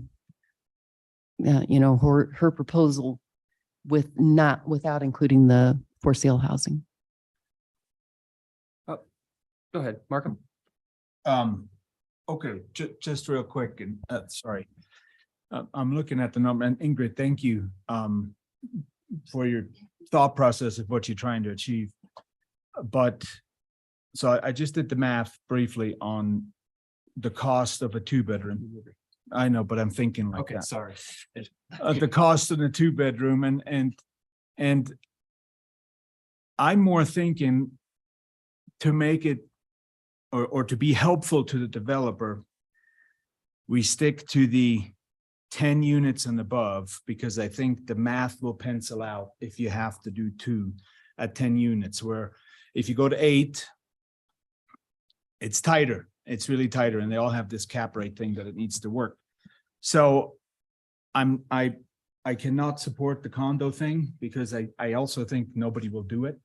know, her proposal without including the for sale housing. Go ahead, Markham. Okay, just real quick, and sorry. I'm looking at the number, and Ingrid, thank you for your thought process of what you're trying to achieve. But so I just did the math briefly on the cost of a 2-bedroom. I know, but I'm thinking like Okay, that. sorry. The cost of the 2-bedroom, and I'm more thinking to make it or to be helpful to the developer, we stick to the 10 units and above, because I think the math will pencil out if you have to do 2 at 10 units, where if you go to 8, it's tighter. It's really tighter, and they all have this cap rate thing that it needs to work. So I cannot support the condo thing because I also think nobody will do it.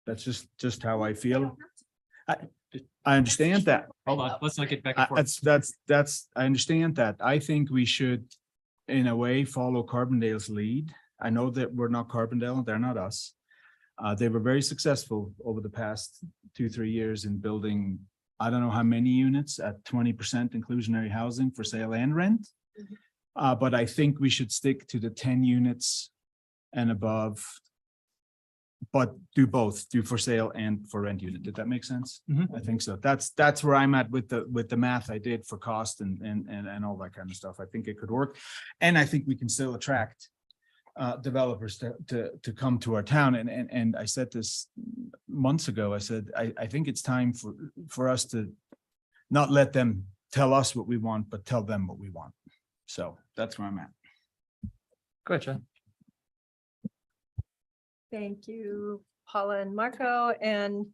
That's just how I feel. I understand that. Hold on, let's not get back and forth. That's, I understand that. I think we should, in a way, follow Carbondale's lead. I know that we're not Carbondale, they're not us. They were very successful over the past 2-3 years in building, I don't know how many units at 20% inclusionary housing for sale and rent. But I think we should stick to the 10 units and above, but do both, do for sale and for rent unit. Did that make sense? I think so. That's where I'm at with the math I did for cost and all that kind of stuff. I think it could work. And I think we can still attract developers to come to our town. And I said this months ago. I said, I think it's time for us to not let them tell us what we want, but tell them what we want. So that's where I'm at. Go ahead, John. Thank you, Paula and Marco, and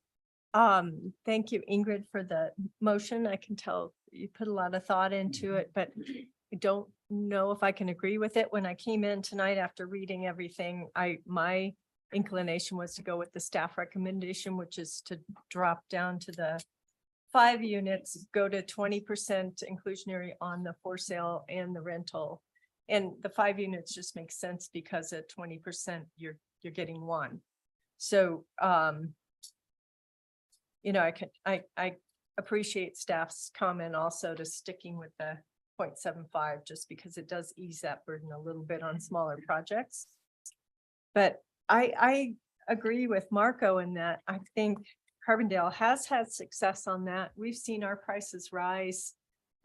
thank you, Ingrid, for the motion. I can tell you put a lot of thought into it, but I don't know if I can agree with it. When I came in tonight after reading everything, my inclination was to go with the staff recommendation, which is to drop down to the 5 units, go to 20% inclusionary on the for sale and the rental. And the 5 units just makes sense because at 20%, you're getting 1. So, you know, I appreciate staff's comment also to sticking with the 0.75, just because it does ease that burden a little bit on smaller projects. But I agree with Marco in that I think Carbondale has had success on that. We've seen our prices rise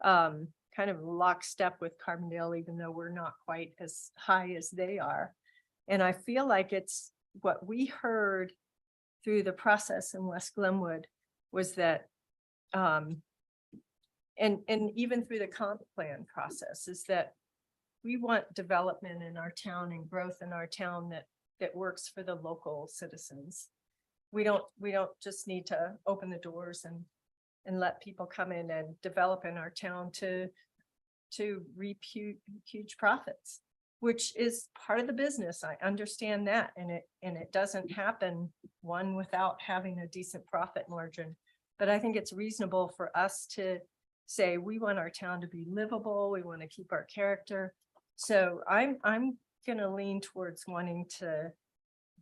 kind of lockstep with Carbondale, even though we're not quite as high as they are. And I feel like it's what we heard through the process in West Glenwood was that, and even through the comp plan process, is that we want development in our town and growth in our town that works for the local citizens. We don't just need to open the doors and let people come in and develop in our town to reap huge profits, which is part of the business. I understand that. And it doesn't happen without having a decent profit margin. But I think it's reasonable for us to say, we want our town to be livable. We want to keep our character. So I'm going to lean towards wanting to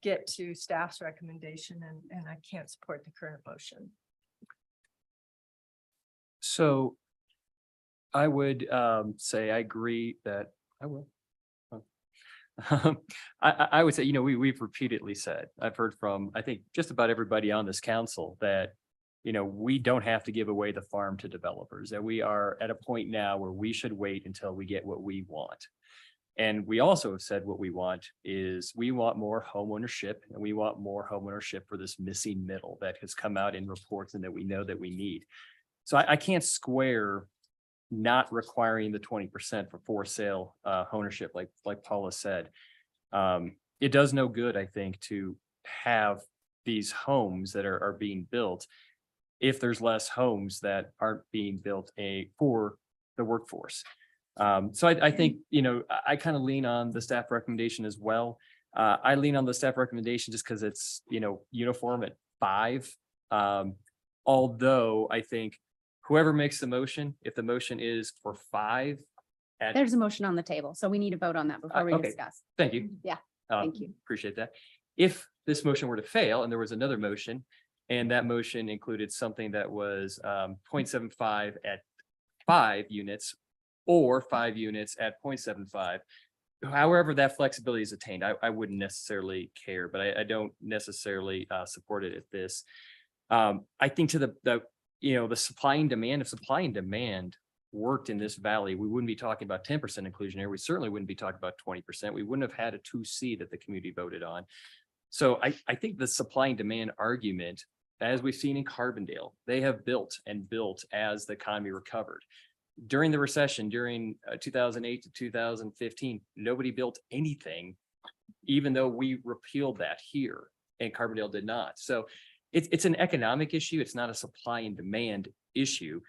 get to staff's recommendation, and I can't support the current motion. So I would say I agree that I will. I would say, you know, we've repeatedly said, I've heard from, I think, just about everybody on this council that, you know, we don't have to give away the farm to developers, that we are at a point now where we should wait until we get what we want. And we also have said what we want is we want more home ownership, and we want more home ownership for this missing middle that has come out in reports and that we know that we need. So I can't square not requiring the 20% for sale ownership, like Paula said. It does no good, I think, to have these homes that are being built if there's less homes that aren't being built for the workforce. So I think, I kind of lean on the staff recommendation as well. I lean on the staff recommendation just because it's, uniform at 5. Although I think whoever makes the motion, if the motion is for 5. There's a motion on the table, so we need to vote on that before we okay. discuss. Thank you. Yeah, thank you. Appreciate that. If this motion were to fail and there was another motion, and that motion included something that was 0.75 at 5 units or 5 units at 0.75, however that flexibility is attained, I wouldn't necessarily care, but I don't necessarily support it at this. I think to the supply and demand, if supply and demand worked in this valley, we wouldn't be talking about 10% inclusionary. We certainly wouldn't be talking about 20%. We wouldn't have had a 2C that the community voted on. So I think the supply and demand argument, as we've seen in Carbondale, they have built and built as the economy recovered. During the recession, during 2008 to 2015, nobody built anything, even though we repealed that here, and Carbondale did not. So it's an economic issue. It's not a supply and demand issue.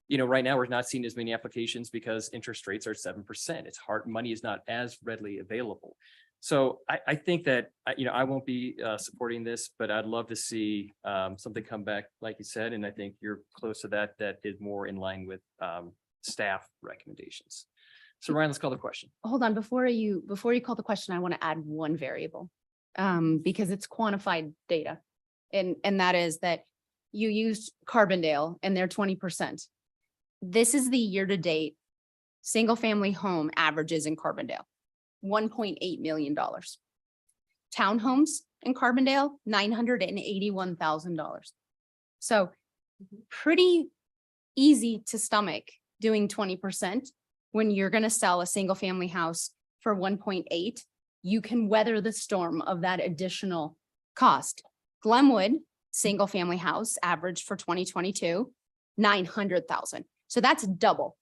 Right now we're not seeing as many applications because interest rates are 7%. It's hard. Money is not as readily available. So I think that, I won't be supporting this, but I'd love to see something come back, like you said, and I think you're close to that is more in line with staff recommendations. So Ryan, let's call the question. Hold on, before you call the question, I want to add one variable because it's quantified data. And that is that you used Carbondale and their 20%. This is the year-to-date single family home averages in Carbondale, $1.8 million. Townhomes in Carbondale, $981,000. So pretty easy to stomach doing 20% when you're going to sell a single family house for 1.8. You can weather the storm of that additional cost. Glenwood single family house average for 2022, 900,000. So that's double.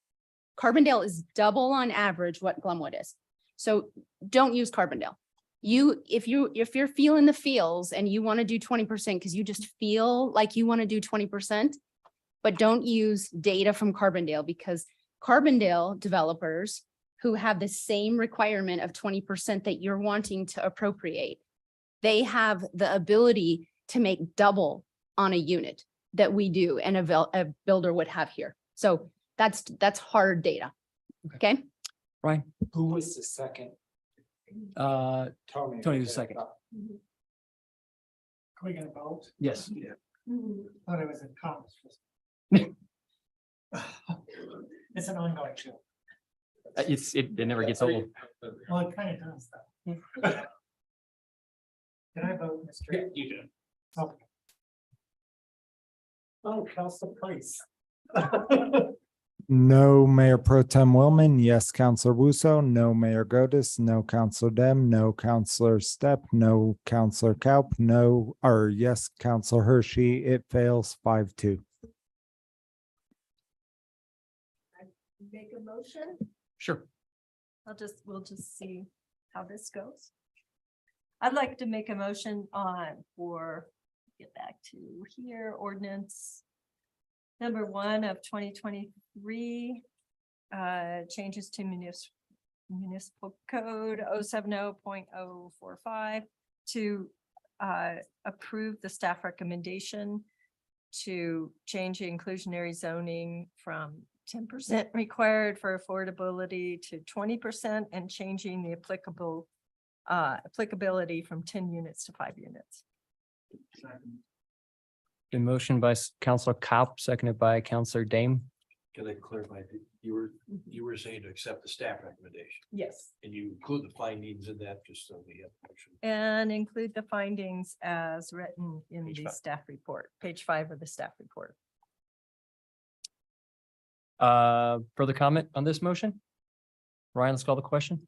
Carbondale is double on average what Glenwood is. So don't use Carbondale. If you're feeling the feels and you want to do 20% because you just feel like you want to do 20%, but don't use data from Carbondale, because Carbondale developers who have the same requirement of 20% that you're wanting to appropriate, they have the ability to make double on a unit that we do and a builder would have here. So that's hard data. Okay. Ryan. Who was the second? Tony the second. Are we gonna vote? Yes. Yeah. Thought it was in comments. It's an ongoing show. It never gets old. Well, it kind of does though. Can I vote, Mr.? Yeah, you do. Okay. Oh, Council Price. No, Mayor Pro Tem Willman. Yes, Councilor Wusso. No, Mayor Godis. No, Councilor Dem. No, Councilor Stepp. No, Councilor Kaup. No, or yes, Councilor Hershey. It fails 5-2. Make a motion? Sure. We'll just see how this goes. I'd like to make a motion get back to here, ordinance number 1 of 2023, changes to municipal code 070.045 to approve the staff recommendation to change the inclusionary zoning from 10% required for affordability to 20% and changing the applicability from 10 units to 5 units. Been motioned by Councilor Kaup, seconded by Councilor Dame. Can I clarify? You were saying to accept the staff recommendation, Yes. and you include the findings in that, just so we have. And include the findings as written in Page the 5. staff report, page 5 of the staff report. Further comment on this motion? Ryan, let's call the question.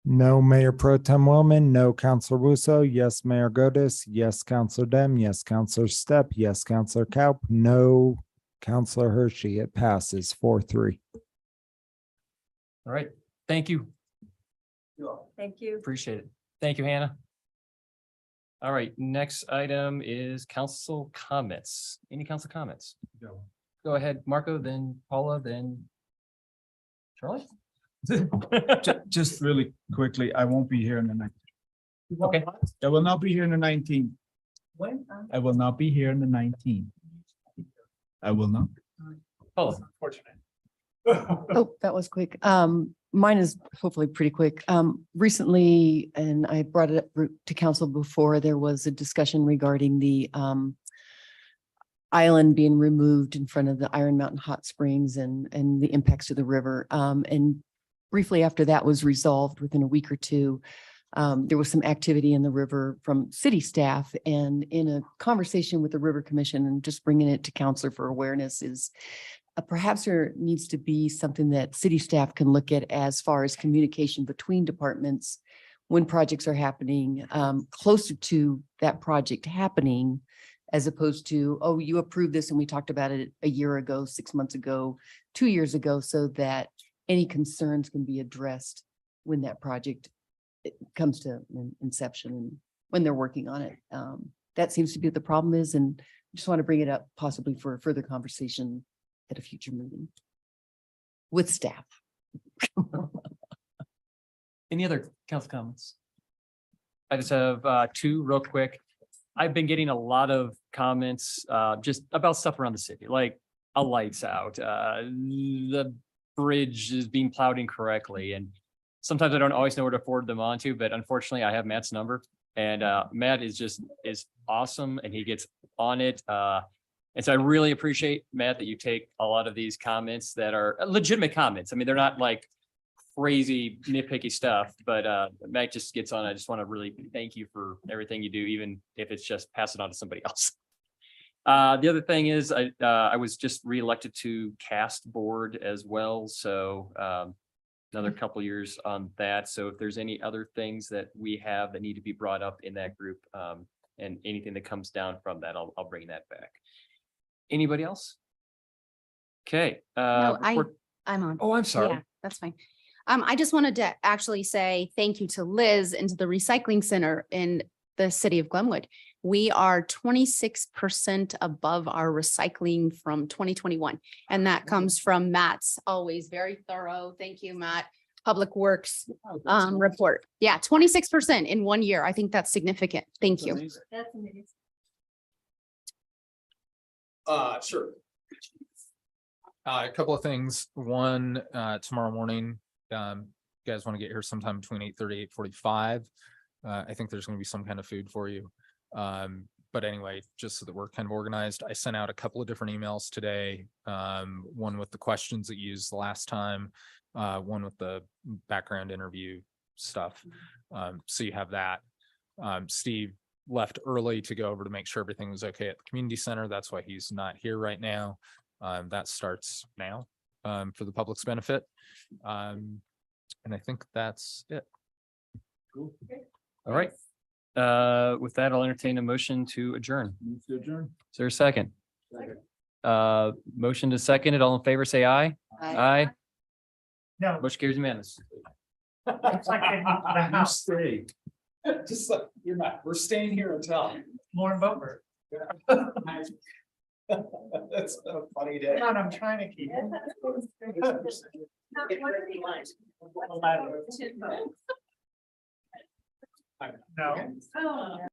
No, Mayor Pro Tem Wellman, no, Counselor Russo, yes, Mayor Godis, yes, Counselor Dem, yes, Counselor Stepp, yes, Counselor Kaup, no, Counselor Hershey. It passes 4-3. All right, thank you. Thank you. Appreciate it. Thank you, Hannah. All right, next item is council comments. Any council comments? Go ahead, Marco, then Paula, then Charlie. Just really quickly, I won't be here in the night. Okay. I will not be here in the 19th. When? I will not be here in the 19th. I will not. Paula. Oh, that was quick. Mine is hopefully pretty quick. Recently, and I brought it up to council before, there was a discussion regarding the island being removed in front of the Iron Mountain Hot Springs and the impacts to the river. And briefly after that was resolved, within a week or two, there was some activity in the river from city staff, and in a conversation with the River Commission and just bringing it to council for awareness is perhaps there needs to be something that city staff can look at as far as communication between departments when projects are happening, closer to that project happening, as opposed to, oh, you approved this and we talked about it a year ago, 6 months ago, 2 years ago, so that any concerns can be addressed when that project comes to inception and when they're working on it. That seems to be what the problem is, and I just want to bring it up possibly for a further conversation at a future meeting with staff. Any other council comments? I just have two real quick. I've been getting a lot of comments just about stuff around the city, like a lights out, the bridge is being plowed incorrectly. And sometimes I don't always know where to forward them on to, but unfortunately I have Matt's number, and Matt is awesome and he gets on it. And so I really appreciate, Matt, that you take a lot of these comments that are legitimate comments. I mean, they're not like crazy nitpicky stuff, but Matt just gets on. I just want to really thank you for everything you do, even if it's just pass it on to somebody else. The other thing is I was just reelected to CAST board as well. So another couple years on that. So if there's any other things that we have that need to be brought up in that group, and anything that comes down from that, I'll bring that back. Anybody else? Okay. No, I'm on. Oh, I'm sorry. Yeah, that's fine. I just wanted to actually say thank you to Liz and to the recycling center in the city of Glenwood. We are 26% above our recycling from 2021. And that comes from Matt's always very thorough. Thank you, Matt. Public Works report. Yeah, 26% in 1 year. I think that's significant. Thank you. That's amazing. Sure. A couple of things. One, tomorrow morning, you guys want to get here sometime between 8:30, 8:45. I think there's going to be some kind of food for you. But anyway, just so that we're kind of organized, I sent out a couple of different emails today. One with the questions that you used the last time, one with the background interview stuff. So you have that. Steve left early to go over to make sure everything was okay at the community center. That's why he's not here right now. That starts now for the public's benefit. And I think that's it. Cool. All right. With that, I'll entertain a motion to adjourn. Move to adjourn. Is there a second? Motion to second it. All in favor, say aye. Aye. No. Motion carries unanimous. It's like in the You house, stay. Just like, you're not, we're staying here until. Lauren Boebert. That's a funny day. Come on, I'm trying to keep. No.